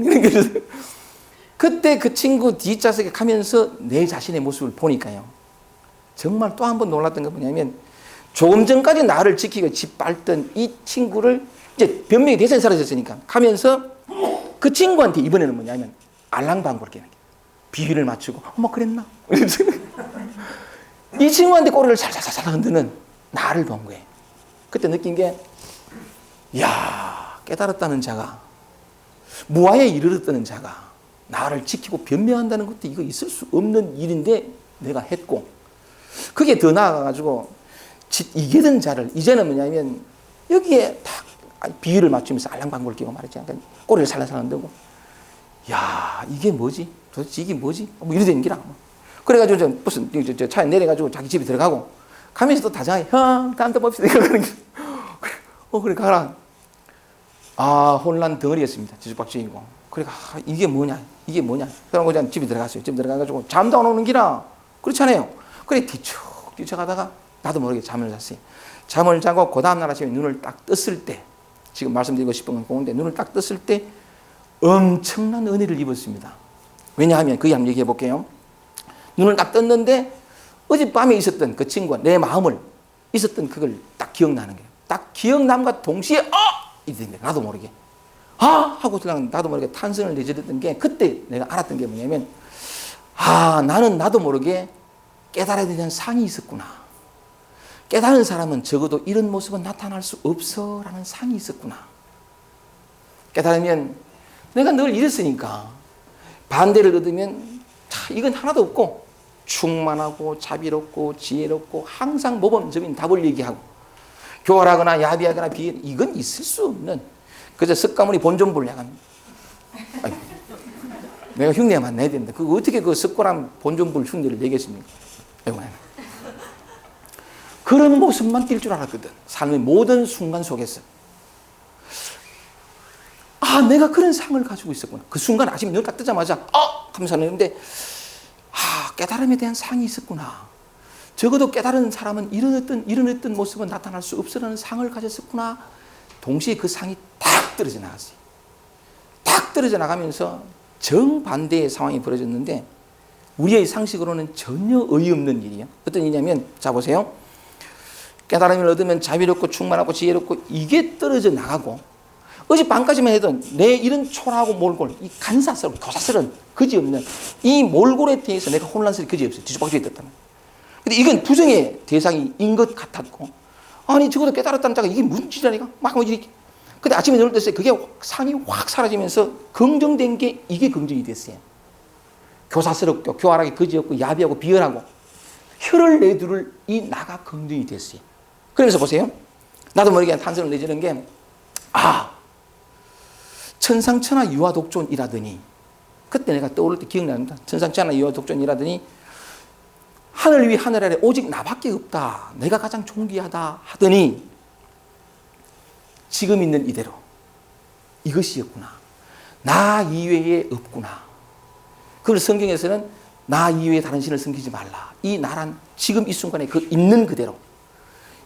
그때 그 친구 뒷좌석에 가면서 내 자신의 모습을 보니까요 정말 또 한 번 놀랐던 게 뭐냐면 조금 전까지 나를 지키고 짓밟던 이 친구를 이제 변명이 대상이 사라졌으니까 가면서 그 친구한테 이번에는 뭐냐면 알랑방구를 깨는 거예요. 비위를 맞추고 엄마 그랬나? 이 친구한테 꼬리를 살살살살 흔드는 나를 본 거예요. 그때 느낀 게 깨달았다는 자가 무아에 이르렀다는 자가 나를 지키고 변명한다는 것도 이거 있을 수 없는 일인데 내가 했고 그게 더 나아가가지고 이기던 자를 이제는 뭐냐면 여기에 딱 비위를 맞추면서 알랑방구를 끼고 말이지 약간 꼬리를 살살살 흔들고 이게 뭐지? 도대체 이게 뭐지? 뭐 이래 되는 기라. 그래가지고 무슨 저 차에 내려가지고 자기 집에 들어가고 가면서 또 다정하게 형 다음 또 봅시다. 그러는 게 그래 가라. 혼란 덩어리였습니다. 뒤죽박죽이고. 그래 이게 뭐냐? 그러고 그냥 집에 들어갔어요. 집에 들어가가지고 잠도 안 오는 기라. 그렇잖아요. 그래 뒤쳐가다가 나도 모르게 잠을 잤어요. 잠을 자고 그 다음날 아침에 눈을 딱 떴을 때 지금 말씀드리고 싶은 건 그건데 눈을 딱 떴을 때 엄청난 은혜를 입었습니다. 왜냐하면 그 한번 얘기해 볼게요. 눈을 딱 떴는데 어젯밤에 있었던 그 친구가 내 마음을 있었던 그걸 딱 기억나는 거예요. 딱 기억남과 동시에 이렇게 된 거예요. 나도 모르게 하고 그냥 나도 모르게 탄성을 내지르던 게 그때 내가 알았던 게 뭐냐면 나는 나도 모르게 깨달아야 되는 상이 있었구나. 깨달은 사람은 적어도 이런 모습은 나타날 수 없어 라는 상이 있었구나. 깨달으면 내가 늘 이랬으니까 반대를 얻으면 이건 하나도 없고 충만하고 자비롭고 지혜롭고 항상 모범적인 답을 얘기하고 교활하거나 야비하거나 이건 있을 수 없는 그저 석가모니 본존불 약간 내가 흉내만 내야 된다. 그거 어떻게 그 석고람 본존불 흉내를 내겠습니까? 그런 모습만 띌 줄 알았거든. 삶의 모든 순간 속에서. 아, 내가 그런 상을 가지고 있었구나. 그 순간 아침에 눈 딱 뜨자마자 하면서 하는데 깨달음에 대한 상이 있었구나. 적어도 깨달은 사람은 이런 어떤 모습은 나타날 수 없으라는 상을 가졌었구나. 동시에 그 상이 탁 떨어져 나갔어요. 탁 떨어져 나가면서 정반대의 상황이 벌어졌는데 우리의 상식으로는 전혀 어이없는 일이에요. 어떤 일이냐면 자 보세요. 깨달음을 얻으면 자비롭고 충만하고 지혜롭고 이게 떨어져 나가고 어젯밤까지만 해도 내 이런 초라하고 몰골 이 간사스러운 교사스러운 그지없는 이 몰골에 대해서 내가 혼란스럽게 그지없어요. 뒤죽박죽이 떴다는. 근데 이건 부정의 대상인 것 같았고 아니 적어도 깨달았다는 자가 이게 무슨 짓이라니까 막 이렇게. 근데 아침에 눈을 떴어요. 그게 상이 확 사라지면서 긍정된 게 이게 긍정이 됐어요. 교사스럽고 교활하게 거지없고 야비하고 비열하고 혀를 내두를 이 나가 긍정이 됐어요. 그러면서 보세요. 나도 모르게 탄성을 내지는 게 천상천하 유아독존이라더니 그때 내가 떠오를 때 기억납니다. 천상천하 유아독존이라더니 하늘 위 하늘 아래 오직 나밖에 없다. 내가 가장 존귀하다 하더니 지금 있는 이대로 이것이었구나. 나 이외에 없구나. 그걸 성경에서는 나 이외에 다른 신을 섬기지 말라. 이 나란 지금 이 순간에 그 있는 그대로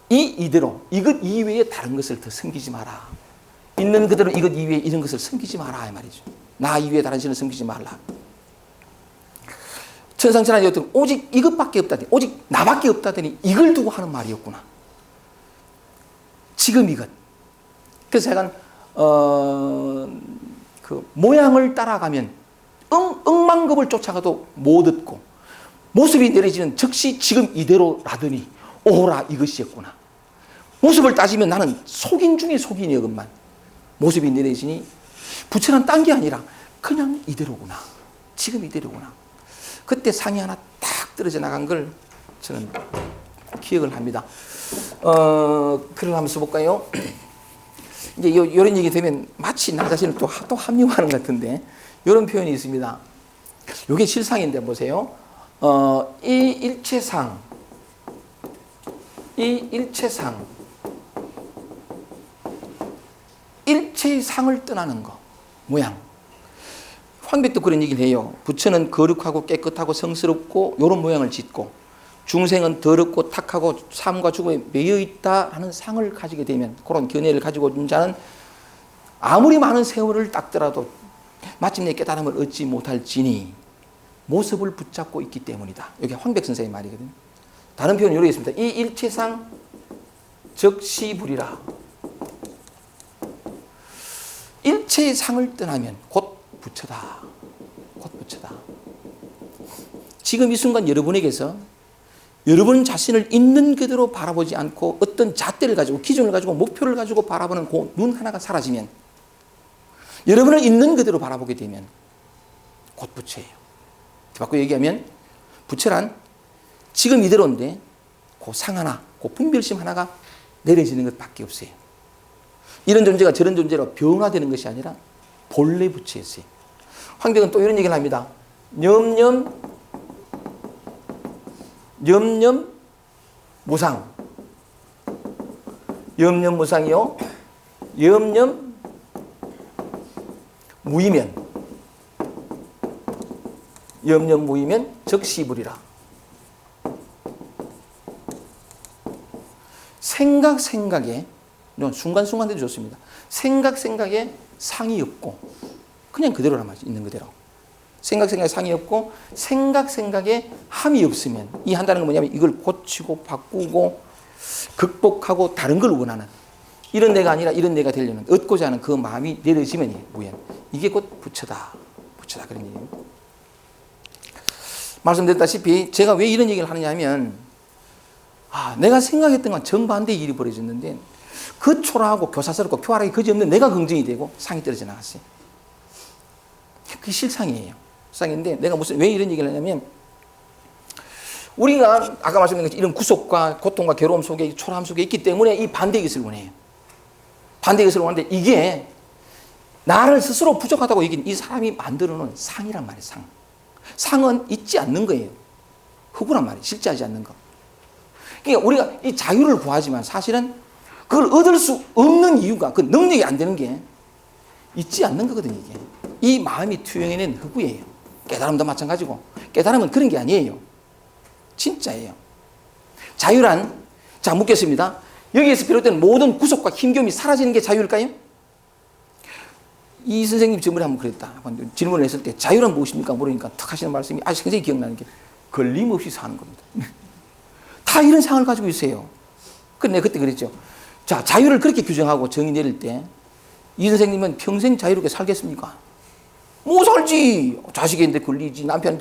이대로 이것 이외에 다른 것을 더 섬기지 마라. 있는 그대로 이것 이외에 이런 것을 섬기지 마라 이 말이죠. 나 이외에 다른 신을 섬기지 말라. 천상천하 여튼 오직 이것밖에 없다더니 오직 나밖에 없다더니 이걸 두고 하는 말이었구나. 지금 이것. 그래서 약간 그 모양을 따라가면 억만급을 쫓아가도 못 얻고 모습이 내려지는 즉시 지금 이대로라더니 오호라 이것이었구나. 모습을 따지면 나는 속인 중에 속인이었건만 모습이 내려지니 부처는 딴 게 아니라 그냥 이대로구나. 지금 이대로구나. 그때 상이 하나 탁 떨어져 나간 걸 저는 기억을 합니다. 글을 한번 써볼까요? 이제 이런 얘기 되면 마치 나 자신을 또 합리화하는 것 같은데 이런 표현이 있습니다. 이게 실상인데 보세요. 이 일체상 일체의 상을 떠나는 거 모양. 황백도 그런 얘기를 해요. 부처는 거룩하고 깨끗하고 성스럽고 이런 모양을 짓고 중생은 더럽고 탁하고 삶과 죽음에 매여 있다라는 상을 가지게 되면 그런 견해를 가지고 있는 자는 아무리 많은 세월을 닦더라도 마침내 깨달음을 얻지 못할지니 모습을 붙잡고 있기 때문이다. 이게 황백 선생의 말이거든요. 다른 표현은 이렇게 있습니다. 이 일체상 적시불이라. 일체의 상을 떠나면 곧 부처다. 곧 부처다. 지금 이 순간 여러분에게서 여러분 자신을 있는 그대로 바라보지 않고 어떤 잣대를 가지고 기준을 가지고 목표를 가지고 바라보는 그 눈 하나가 사라지면 여러분을 있는 그대로 바라보게 되면 곧 부처예요. 바꿔 얘기하면 부처란 지금 이대로인데 그 상 하나, 그 분별심 하나가 내려지는 것밖에 없어요. 이런 존재가 저런 존재로 변화되는 것이 아니라 본래 부처였어요. 황백은 또 이런 얘기를 합니다. 염념 무상. 염념 무상이요. 염념 무이면. 염념 무이면 적시불이라. 생각에 순간순간도 좋습니다. 생각에 상이 없고 그냥 그대로란 말이죠. 있는 그대로. 생각에 상이 없고 생각에 함이 없으면 이 한다는 건 뭐냐면 이걸 고치고 바꾸고 극복하고 다른 걸 원하는 이런 내가 아니라 이런 내가 되려는 얻고자 하는 그 마음이 내려지면 무연. 이게 곧 부처다. 부처다 그런 얘기입니다. 말씀드렸다시피 제가 왜 이런 얘기를 하느냐 하면 내가 생각했던 건 정반대의 일이 벌어졌는데 그 초라하고 교사스럽고 교활하게 거지없는 내가 긍정이 되고 상이 떨어져 나갔어요. 그게 실상이에요. 실상인데 내가 왜 이런 얘기를 하냐면 우리가 아까 말씀드린 것처럼 이런 구속과 고통과 괴로움 속에 초라함 속에 있기 때문에 이 반대의 것을 원해요. 반대의 것을 원하는데 이게 나를 스스로 부족하다고 여긴 이 사람이 만들어 놓은 상이란 말이에요. 상. 상은 있지 않는 거예요. 흑우란 말이에요. 실제하지 않는 거. 그러니까 우리가 이 자유를 구하지만 사실은 그걸 얻을 수 없는 이유가 그 능력이 안 되는 게 있지 않는 거거든요. 이게. 이 마음이 투영해낸 흑우예요. 깨달음도 마찬가지고 깨달음은 그런 게 아니에요. 진짜예요. 자유란 자 묻겠습니다. 여기에서 비롯된 모든 구속과 힘겨움이 사라지는 게 자유일까요? 이 선생님 질문에 한번 그랬다. 질문을 했을 때 자유란 무엇입니까? 물으니까 탁 하시는 말씀이 아직 굉장히 기억나는 게 걸림없이 사는 겁니다. 다 이런 상황을 가지고 있어요. 근데 그때 그랬죠. 자, 자유를 그렇게 규정하고 정의 내릴 때 이 선생님은 평생 자유롭게 살겠습니까? 못 살지. 자식인데 걸리지. 남편.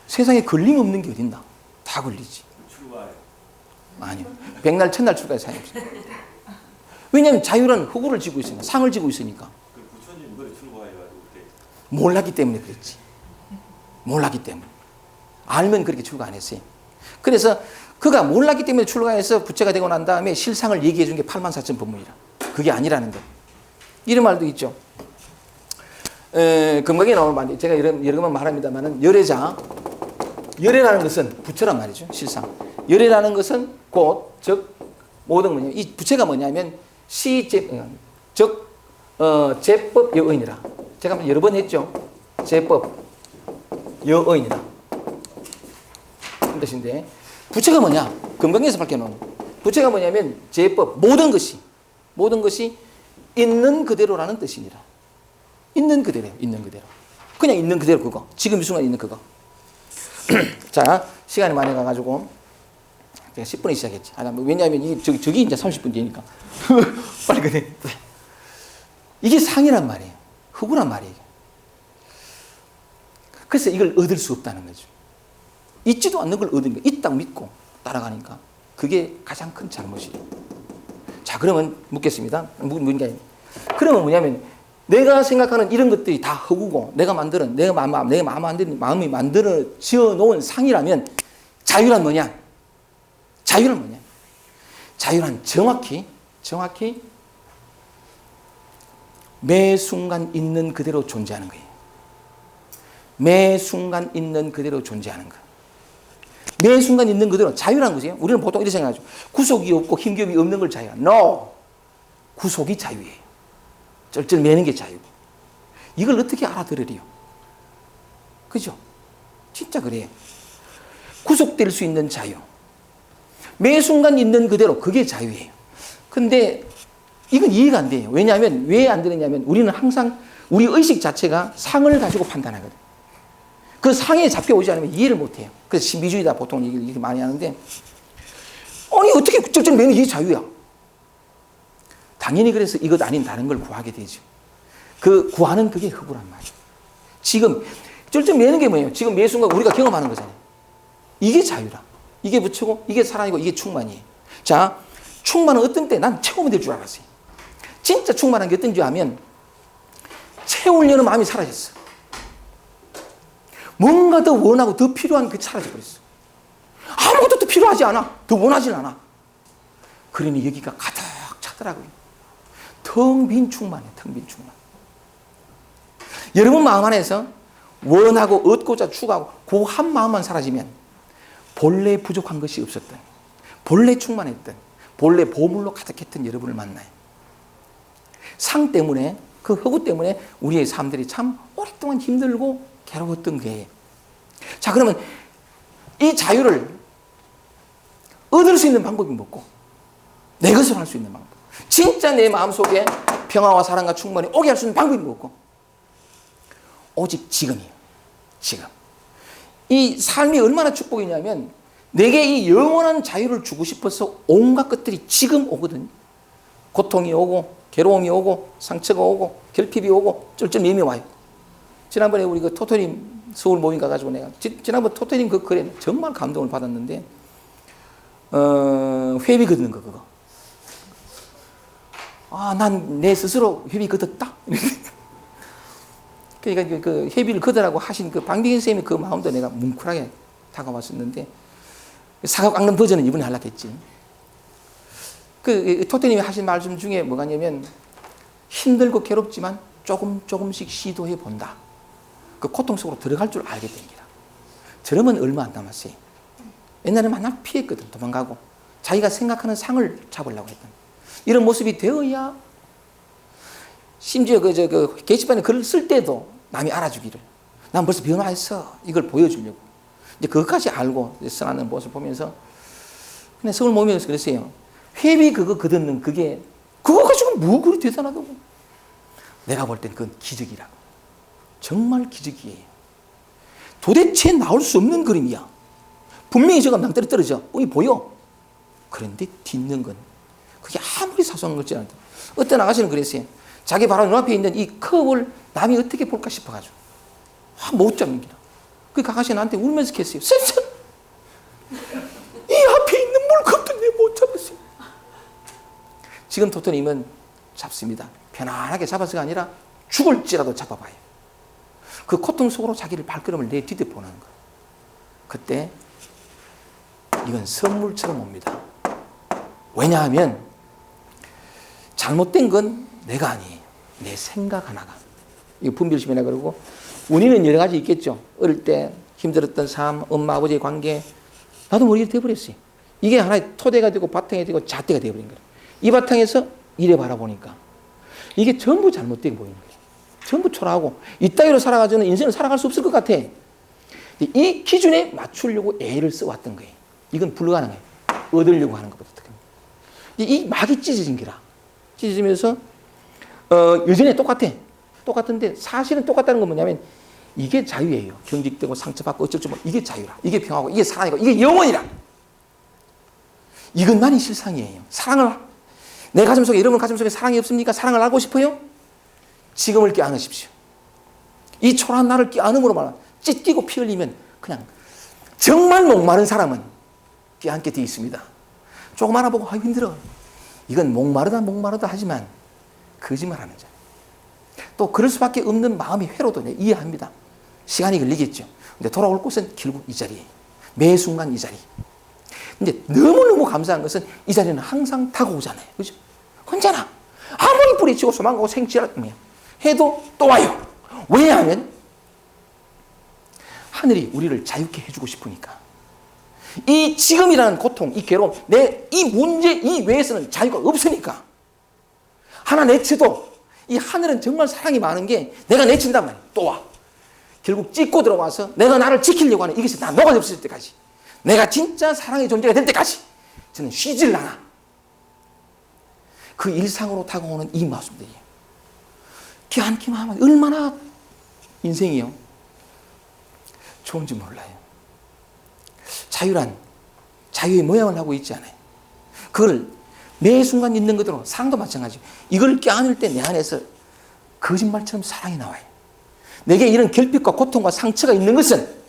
세상에 걸림 없는 게 어딨나? 다 걸리지. 출가요. 아니요. 백날 첫날 출가에 사이 없어요. 왜냐하면 자유란 흑우를 지고 있으니까, 상을 지고 있으니까. 그 부처님 그래 출가해가지고 그때 몰랐기 때문에 그랬지. 몰랐기 때문에. 알면 그렇게 출가 안 했어요. 그래서 그가 몰랐기 때문에 출가해서 부처가 되고 난 다음에 실상을 얘기해 준 게 84,000 법문이라. 그게 아니라는 거. 이런 말도 있죠. 금강에 나오는 말, 제가 여러 번 말합니다만은 열애자, 열애라는 것은 부처란 말이죠. 실상. 열애라는 것은 곧, 즉, 모든 뭐냐. 이 부처가 뭐냐면 제법 여의니라. 제가 여러 번 했죠. 제법 여의니라. 그런 뜻인데 부처가 뭐냐? 금강에서 밝혀놓은 부처가 뭐냐면 제법 모든 것이 있는 그대로라는 뜻이니라. 있는 그대로예요. 있는 그대로. 그냥 있는 그대로 그거. 지금 이 순간 있는 그거. 자, 시간이 많이 가가지고 제가 10분에 시작했지. 왜냐하면 저기 이제 30분 뒤니까 빨리 그래. 이게 상이란 말이에요. 흑우란 말이에요. 그래서 이걸 얻을 수 없다는 거죠. 있지도 않는 걸 얻은 거, 있다고 믿고 따라가니까 그게 가장 큰 잘못이에요. 자, 그러면 묻겠습니다. 그러면 뭐냐면 내가 생각하는 이런 것들이 다 흑우고 내가 만드는 내 마음이 만들어 지어 놓은 상이라면 자유란 뭐냐? 자유란 뭐냐? 자유란 정확히 매 순간 있는 그대로 존재하는 거예요. 매 순간 있는 그대로 존재하는 거. 매 순간 있는 그대로 자유라는 거죠. 우리는 보통 이렇게 생각하죠. 구속이 없고 힘겹이 없는 걸 자유야. No. 구속이 자유예요. 쩔쩔매는 게 자유고. 이걸 어떻게 알아들으리요? 그죠? 진짜 그래요. 구속될 수 있는 자유. 매 순간 있는 그대로 그게 자유예요. 근데 이건 이해가 안 돼요. 왜냐하면 왜 안 되느냐면 우리는 항상 우리 의식 자체가 상을 가지고 판단하거든요. 그 상에 잡혀오지 않으면 이해를 못해요. 그래서 신비주의다 보통 얘기를 이렇게 많이 하는데 아니 어떻게 쩔쩔매는 게 자유야? 당연히 그래서 이것 아닌 다른 걸 구하게 되죠. 그 구하는 그게 흑우란 말이에요. 지금 쩔쩔매는 게 뭐예요? 지금 매 순간 우리가 경험하는 거잖아요. 이게 자유라. 이게 부처고 이게 사랑이고 이게 충만이에요. 자, 충만은 어떤 때 난 체험이 될 줄 알았어요. 진짜 충만한 게 어떤지 하면 채우려는 마음이 사라졌어. 뭔가 더 원하고 더 필요한 게 사라져버렸어. 아무것도 더 필요하지 않아. 더 원하진 않아. 그러니 여기가 가득 차더라고요. 텅 빈 충만해. 텅 빈 충만. 여러분 마음 안에서 원하고 얻고자 추구하고 그 한 마음만 사라지면 본래 부족한 것이 없었던, 본래 충만했던, 본래 보물로 가득했던 여러분을 만나요. 상 때문에, 그 허구 때문에 우리의 삶들이 참 오랫동안 힘들고 괴로웠던 게. 자, 그러면 이 자유를 얻을 수 있는 방법이 뭐고? 내 것으로 할 수 있는 방법. 진짜 내 마음속에 평화와 사랑과 충만이 오게 할 수 있는 방법이 뭐고? 오직 지금이에요. 지금. 이 삶이 얼마나 축복이냐면 내게 이 영원한 자유를 주고 싶어서 온갖 것들이 지금 오거든요. 고통이 오고 괴로움이 오고 상처가 오고 결핍이 오고 쩔쩔매미 와요. 지난번에 우리 그 토토님 서울 모임 가가지고 내가 지난번 토토님 그 글에 정말 감동을 받았는데 회비 걷는 거 그거. 아, 난 내 스스로 회비 걷었다. 그러니까 그 회비를 거두라고 하신 그 방병현 선생님의 그 마음도 내가 뭉클하게 다가왔었는데 사과 깎는 버전은 이번에 하려고 했지. 그 토테님이 하신 말씀 중에 뭐가냐면 힘들고 괴롭지만 조금씩 시도해 본다. 그 고통 속으로 들어갈 줄 알게 됩니다. 저러면 얼마 안 남았어요. 옛날에 만날 피했거든. 도망가고 자기가 생각하는 상을 잡으려고 했던 이런 모습이 되어야 심지어 그 게시판에 글을 쓸 때도 남이 알아주기를 난 벌써 변화했어 이걸 보여주려고 이제 그것까지 알고 써나는 모습을 보면서 근데 서울 모임에서 그랬어요. 회비 그거 거듣는 그거 가지고 뭐 그리 대단하다고. 내가 볼 땐 그건 기적이라고. 정말 기적이에요. 도대체 나올 수 없는 그림이야. 분명히 저거 낭떠러 떨어져. 보여. 그런데 뒤는 건 그게 아무리 사소한 것지 않다. 어떤 아가씨는 그랬어요. 자기 바로 눈앞에 있는 이 컵을 남이 어떻게 볼까 싶어가지고 못 잡는 기라. 그 아가씨 나한테 울면서 했어요. 선생, 이 앞에 있는 물컵도 내가 못 잡았어요. 지금 토토님은 잡습니다. 편안하게 잡아서가 아니라 죽을지라도 잡아봐요. 그 고통 속으로 자기를 발걸음을 내디뎌 보는 거예요. 그때 이건 선물처럼 옵니다. 왜냐하면 잘못된 건 내가 아니에요. 내 생각 하나가. 이거 분별심이라 그러고 원인은 여러 가지 있겠죠. 어릴 때 힘들었던 삶, 엄마 아버지의 관계 나도 모르게 돼버렸어요. 이게 하나의 토대가 되고 바탕이 되고 잣대가 되어버린 거예요. 이 바탕에서 이래 바라보니까 이게 전부 잘못되게 보이는 거예요. 전부 초라하고 이따위로 살아가지고는 인생을 살아갈 수 없을 것 같아. 이 기준에 맞추려고 애를 써왔던 거예요. 이건 불가능해요. 얻으려고 하는 것보다 어떻게 이 막이 찢어진 기라. 찢어지면서 여전히 똑같은데 사실은 똑같다는 건 뭐냐면 이게 자유예요. 경직되고 상처받고 어쩔 줄 모르고 이게 자유라. 이게 평화고 이게 사랑이고 이게 영원이라. 이것만이 실상이에요. 사랑을 내 가슴 속에 여러분 가슴 속에 사랑이 없습니까? 사랑을 알고 싶어요? 지금을 껴안으십시오. 이 초라한 나를 껴안음으로 말하면 찢기고 피 흘리면 그냥 정말 목마른 사람은 껴안게 되어 있습니다. 조금 알아보고 힘들어. 이건 목마르다 하지만 거짓말하는 자. 또 그럴 수밖에 없는 마음의 회로도 이해합니다. 시간이 걸리겠죠. 근데 돌아올 곳은 결국 이 자리에 매 순간 이 자리. 근데 너무너무 감사한 것은 이 자리는 항상 다가오잖아요. 그죠? 언제나 아무리 뿌리치고 소망하고 생치하면 해도 또 와요. 왜냐하면 하늘이 우리를 자유케 해주고 싶으니까. 이 지금이라는 고통, 이 괴로움, 이 문제 이외에서는 자유가 없으니까. 하나 내쳐도 이 하늘은 정말 사랑이 많은 게 내가 내친단 말이야. 또 와. 결국 찢고 들어와서 내가 나를 지키려고 하는 이것이 다 녹아 없을 때까지. 내가 진짜 사랑의 존재가 될 때까지 저는 쉬질 않아. 그 일상으로 다가오는 이 모습들이에요. 껴안기만 하면 얼마나 인생이요. 좋은지 몰라요. 자유란 자유의 모양을 하고 있지 않아요. 그걸 매 순간 있는 것으로 사랑도 마찬가지예요. 이걸 껴안을 때 내 안에서 거짓말처럼 사랑이 나와요. 내게 이런 결핍과 고통과 상처가 있는 것은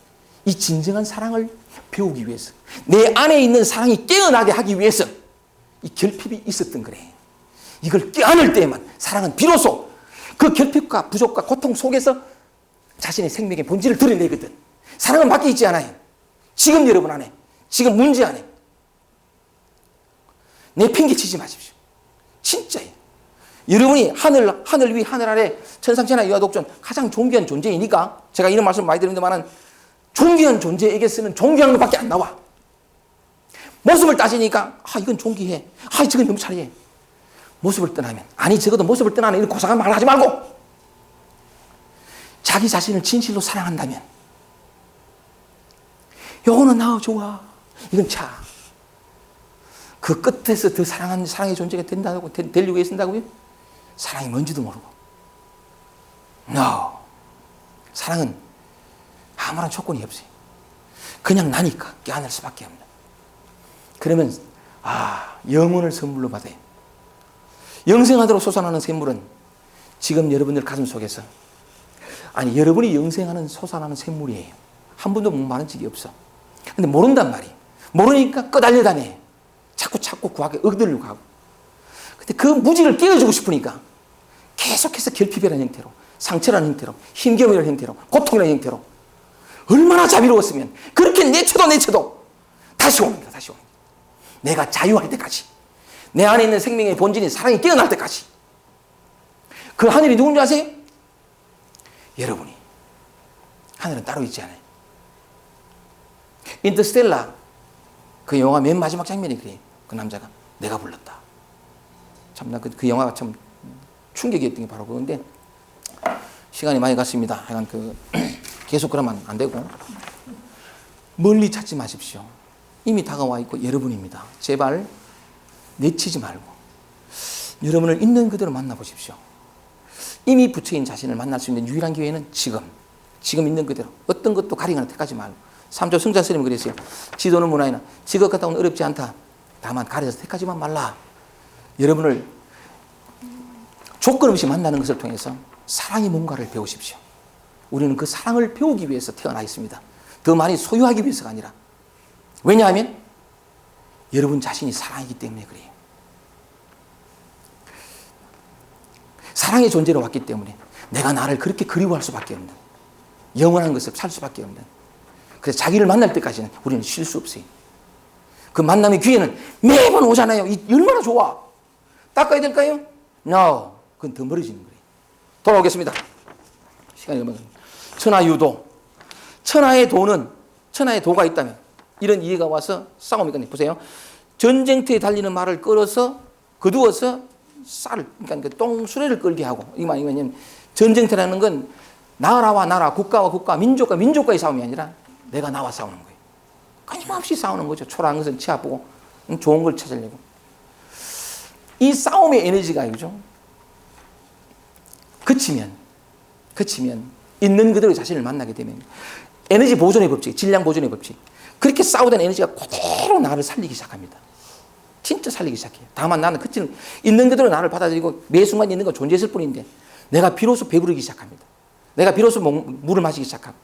이 진정한 사랑을 배우기 위해서 내 안에 있는 사랑이 깨어나게 하기 위해서 이 결핍이 있었던 거래. 이걸 껴안을 때에만 사랑은 비로소 그 결핍과 부족과 고통 속에서 자신의 생명의 본질을 드러내거든. 사랑은 밖에 있지 않아요. 지금 여러분 안에, 지금 문제 안에. 내 핑계 치지 마십시오. 진짜예요. 여러분이 하늘 위 하늘 아래 천상천하 이화독존 가장 존귀한 존재이니까 제가 이런 말씀 많이 드립니다만 존귀한 존재에게 쓰는 존귀한 것밖에 안 나와. 모습을 따지니까 이건 존귀해. 저건 너무 잘해. 모습을 떠나면 적어도 모습을 떠나는 이런 고상한 말을 하지 말고 자기 자신을 진실로 사랑한다면 요거는 나 좋아. 이건 그 끝에서 더 사랑의 존재가 되려고 애쓴다고요? 사랑이 뭔지도 모르고. No. 사랑은 아무런 조건이 없어요. 그냥 나니까 껴안을 수밖에 없는. 그러면 영혼을 선물로 받아요. 영생하도록 솟아나는 샘물은 지금 여러분들 가슴 속에서 여러분이 영생하는 솟아나는 샘물이에요. 한 번도 목마른 적이 없어. 근데 모른단 말이에요. 모르니까 끄달려다녀. 자꾸 구하게 얻으려고 하고. 근데 그 무지를 깨워주고 싶으니까 계속해서 결핍이라는 형태로 상처라는 형태로, 힘겨움이라는 형태로, 고통이라는 형태로 얼마나 자비로웠으면 그렇게 내쳐도 다시 옵니다. 다시 옵니다. 내가 자유할 때까지, 내 안에 있는 생명의 본질인 사랑이 깨어날 때까지. 그 하늘이 누군지 아세요? 여러분이. 하늘은 따로 있지 않아요. 인터스텔라 그 영화 맨 마지막 장면이 그래요. 그 남자가 내가 불렀다. 참 나 그 영화가 참 충격이었던 게 바로 그건데, 시간이 많이 갔습니다. 하여간 계속 그러면 안 되고, 멀리 찾지 마십시오. 이미 다가와 있고 여러분입니다. 제발 내치지 말고 여러분을 있는 그대로 만나보십시오. 이미 부처인 자신을 만날 수 있는 유일한 기회는 지금 있는 그대로, 어떤 것도 가리거나 택하지 말고. 삼조 승자 스님은 그랬어요. 지도는 문화이나 지것 같다고는 어렵지 않다. 다만 가려서 택하지만 말라. 여러분을 조건 없이 만나는 것을 통해서 사랑이 뭔가를 배우십시오. 우리는 그 사랑을 배우기 위해서 태어나 있습니다. 더 많이 소유하기 위해서가 아니라. 왜냐하면 여러분 자신이 사랑이기 때문에 그래요. 사랑의 존재로 왔기 때문에 내가 나를 그렇게 그리워할 수밖에 없는, 영원한 것을 살 수밖에 없는. 그래서 자기를 만날 때까지는 우리는 쉴 수 없어요. 그 만남의 기회는 매번 오잖아요. 얼마나 좋아. 닦아야 될까요? No. 그건 더 멀어지는 거예요. 돌아오겠습니다. 시간이 얼마 전. 천하유도. 천하의 도가 있다면 이런 이해가 와서 싸움이 끝내. 보세요. 전쟁터에 달리는 말을 끌어서 거두어서 그러니까 그 똥수레를 끌게 하고. 이 말이 뭐냐면 전쟁터라는 건 나라와 나라, 국가와 국가, 민족과 민족과의 싸움이 아니라 내가 나와 싸우는 거예요. 끊임없이 싸우는 거죠. 초라한 것은 치 아프고 좋은 걸 찾으려고. 이 싸움의 에너지가 그죠? 그치면 있는 그대로 자신을 만나게 되면 에너지 보존의 법칙, 질량 보존의 법칙. 그렇게 싸우던 에너지가 그대로 나를 살리기 시작합니다. 진짜 살리기 시작해요. 다만 나는 그치는 있는 그대로 나를 받아들이고 매 순간 있는 건 존재했을 뿐인데 내가 비로소 배부르기 시작합니다. 내가 비로소 물을 마시기 시작하고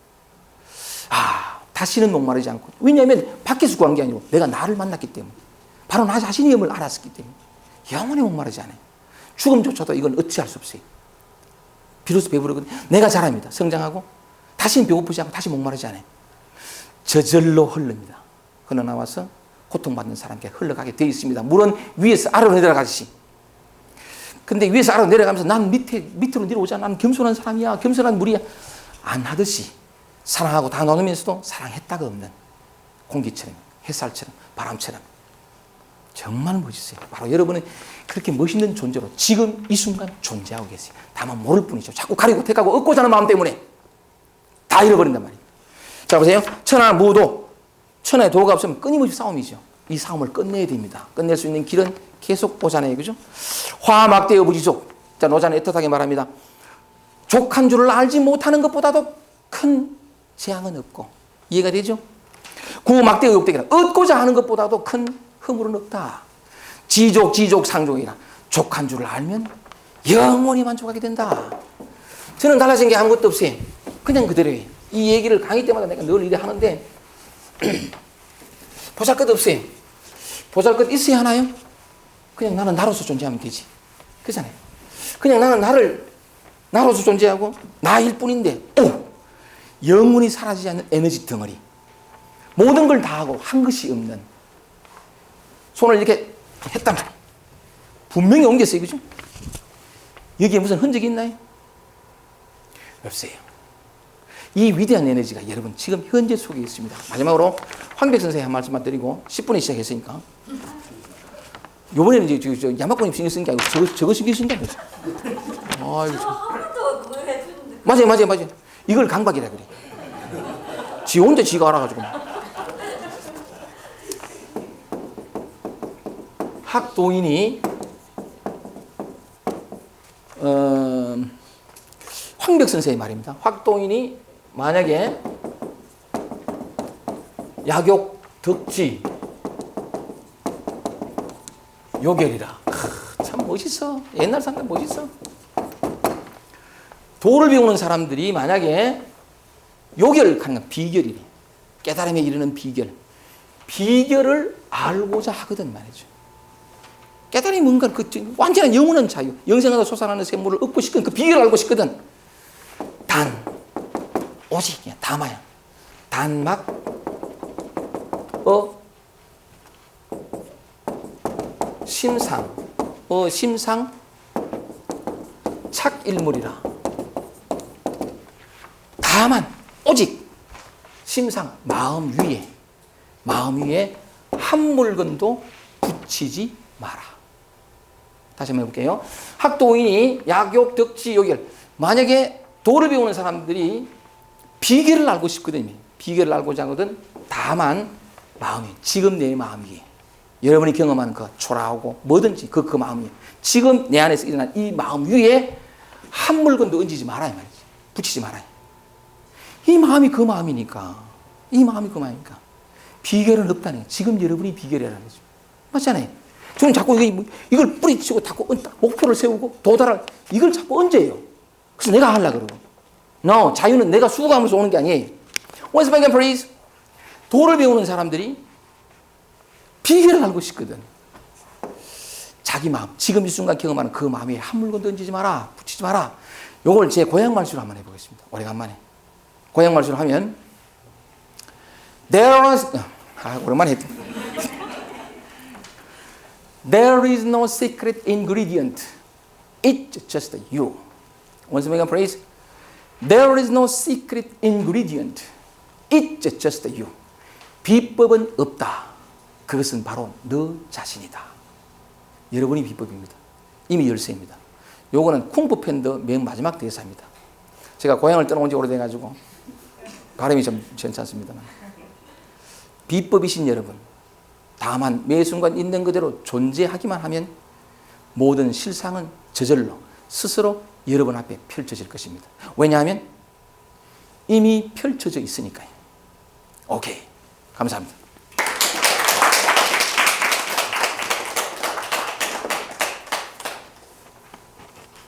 다시는 목마르지 않고. 왜냐하면 밖에서 구한 게 아니고 내가 나를 만났기 때문에, 바로 나 자신의 영을 알았기 때문에 영원히 목마르지 않아요. 죽음조차도 이건 어찌할 수 없어요. 비로소 배부르거든요. 내가 자랍니다. 성장하고 다시는 배고프지 않고 다시 목마르지 않아요. 저절로 흐릅니다. 흘러나와서 고통받는 사람께 흘러가게 되어 있습니다. 물은 위에서 아래로 내려가듯이. 근데 위에서 아래로 내려가면서 난 밑으로 내려오잖아. 난 겸손한 사람이야. 겸손한 무리야. 안 하듯이 사랑하고 다 나누면서도 사랑했다가 없는 공기처럼, 햇살처럼, 바람처럼. 정말 멋있어요. 바로 여러분은 그렇게 멋있는 존재로 지금 이 순간 존재하고 계세요. 다만 모를 뿐이죠. 자꾸 가리고 택하고 얻고자 하는 마음 때문에 다 잃어버린단 말이에요. 자, 보세요. 천하무도. 천하의 도가 없으면 끊임없이 싸움이죠. 이 싸움을 끝내야 됩니다. 끝낼 수 있는 길은 계속 오잖아요. 그죠? 화막대여 부지속. 자, 노자는 애틋하게 말합니다. 족한 줄을 알지 못하는 것보다도 큰 재앙은 없고. 이해가 되죠? 구막대여 욕되기라. 얻고자 하는 것보다도 큰 허물은 없다. 지족 상족이라. 족한 줄을 알면 영원히 만족하게 된다. 저는 달라진 게 아무것도 없어요. 그냥 그대로예요. 이 얘기를 강의 때마다 내가 늘 이래 하는데 보잘것 없어요. 보잘것 있어야 하나요? 그냥 나는 나로서 존재하면 되지. 그렇잖아요. 그냥 나는 나로서 존재하고 나일 뿐인데 영원히 사라지지 않는 에너지 덩어리. 모든 걸 다 하고 한 것이 없는. 손을 이렇게 했단 말이에요. 분명히 옮겼어요. 그죠? 여기에 무슨 흔적이 있나요? 없어요. 이 위대한 에너지가 여러분 지금 현재 속에 있습니다. 마지막으로 황백 선생님 한 말씀만 드리고 10분에 시작했으니까 요번에는 이제 야마코님 신경 쓰는 게 아니고 저거 신경 쓰는 게 아니죠. 하루도 그걸 해주는데. 맞아요. 이걸 강박이라 그래. 지 혼자 지가 알아가지고. 학도인이 황백 선생의 말입니다. 학도인이 만약에 약욕 덕지 요결이라. 참 멋있어. 옛날 사람들 멋있어. 도를 배우는 사람들이 만약에 요결을 하는 건 비결이래. 깨달음에 이르는 비결을 알고자 하거든 말이죠. 깨달음이 뭔가 완전한 영원한 자유, 영생하다 솟아나는 샘물을 얻고 싶거든. 그 비결을 알고 싶거든. 오직, 다마야. 단막, 심상, 심상, 착일물이라. 다만, 오직, 심상, 마음 위에 한 물건도 붙이지 마라. 다시 한번 해볼게요. 학도인이 약욕, 덕지, 요결. 만약에 도를 배우는 사람들이 비결을 알고 싶거든요. 비결을 알고자 하거든. 다만 마음이, 지금 내 마음이, 여러분이 경험하는 그 초라하고 뭐든지 그 마음이 지금 내 안에서 일어난 이 마음 위에 한 물건도 얹지 말아야 말이지. 붙이지 말아야. 이 마음이 그 마음이니까. 비결은 없다네. 지금 여러분이 비결이라는 거죠. 맞잖아요. 저는 자꾸 이걸 뿌리치고 자꾸 목표를 세우고 도달할, 이걸 자꾸 얹어요. 그래서 내가 하려고 그러고. No, 자유는 내가 수고하면서 오는 게 아니에요. Once again, please. 도를 배우는 사람들이 비결을 알고 싶거든. 자기 마음, 지금 이 순간 경험하는 그 마음에 한 물건 던지지 마라, 붙이지 마라. 요걸 제 고향 말수로 한번 해보겠습니다. 오래간만에. 고향 말수로 하면 오랜만에 했다. There is no secret ingredient. It's just you. Once again, please. There is no secret ingredient. It's just you. 비법은 없다. 그것은 바로 너 자신이다. 여러분이 비법입니다. 이미 열쇠입니다. 요거는 쿵푸 팬더 맨 마지막 대사입니다. 제가 고향을 떠나온 지 오래돼가지고 발음이 좀 괜찮습니다만. 비법이신 여러분. 다만 매 순간 있는 그대로 존재하기만 하면 모든 실상은 저절로 스스로 여러분 앞에 펼쳐질 것입니다. 왜냐하면 이미 펼쳐져 있으니까요. 오케이. 감사합니다.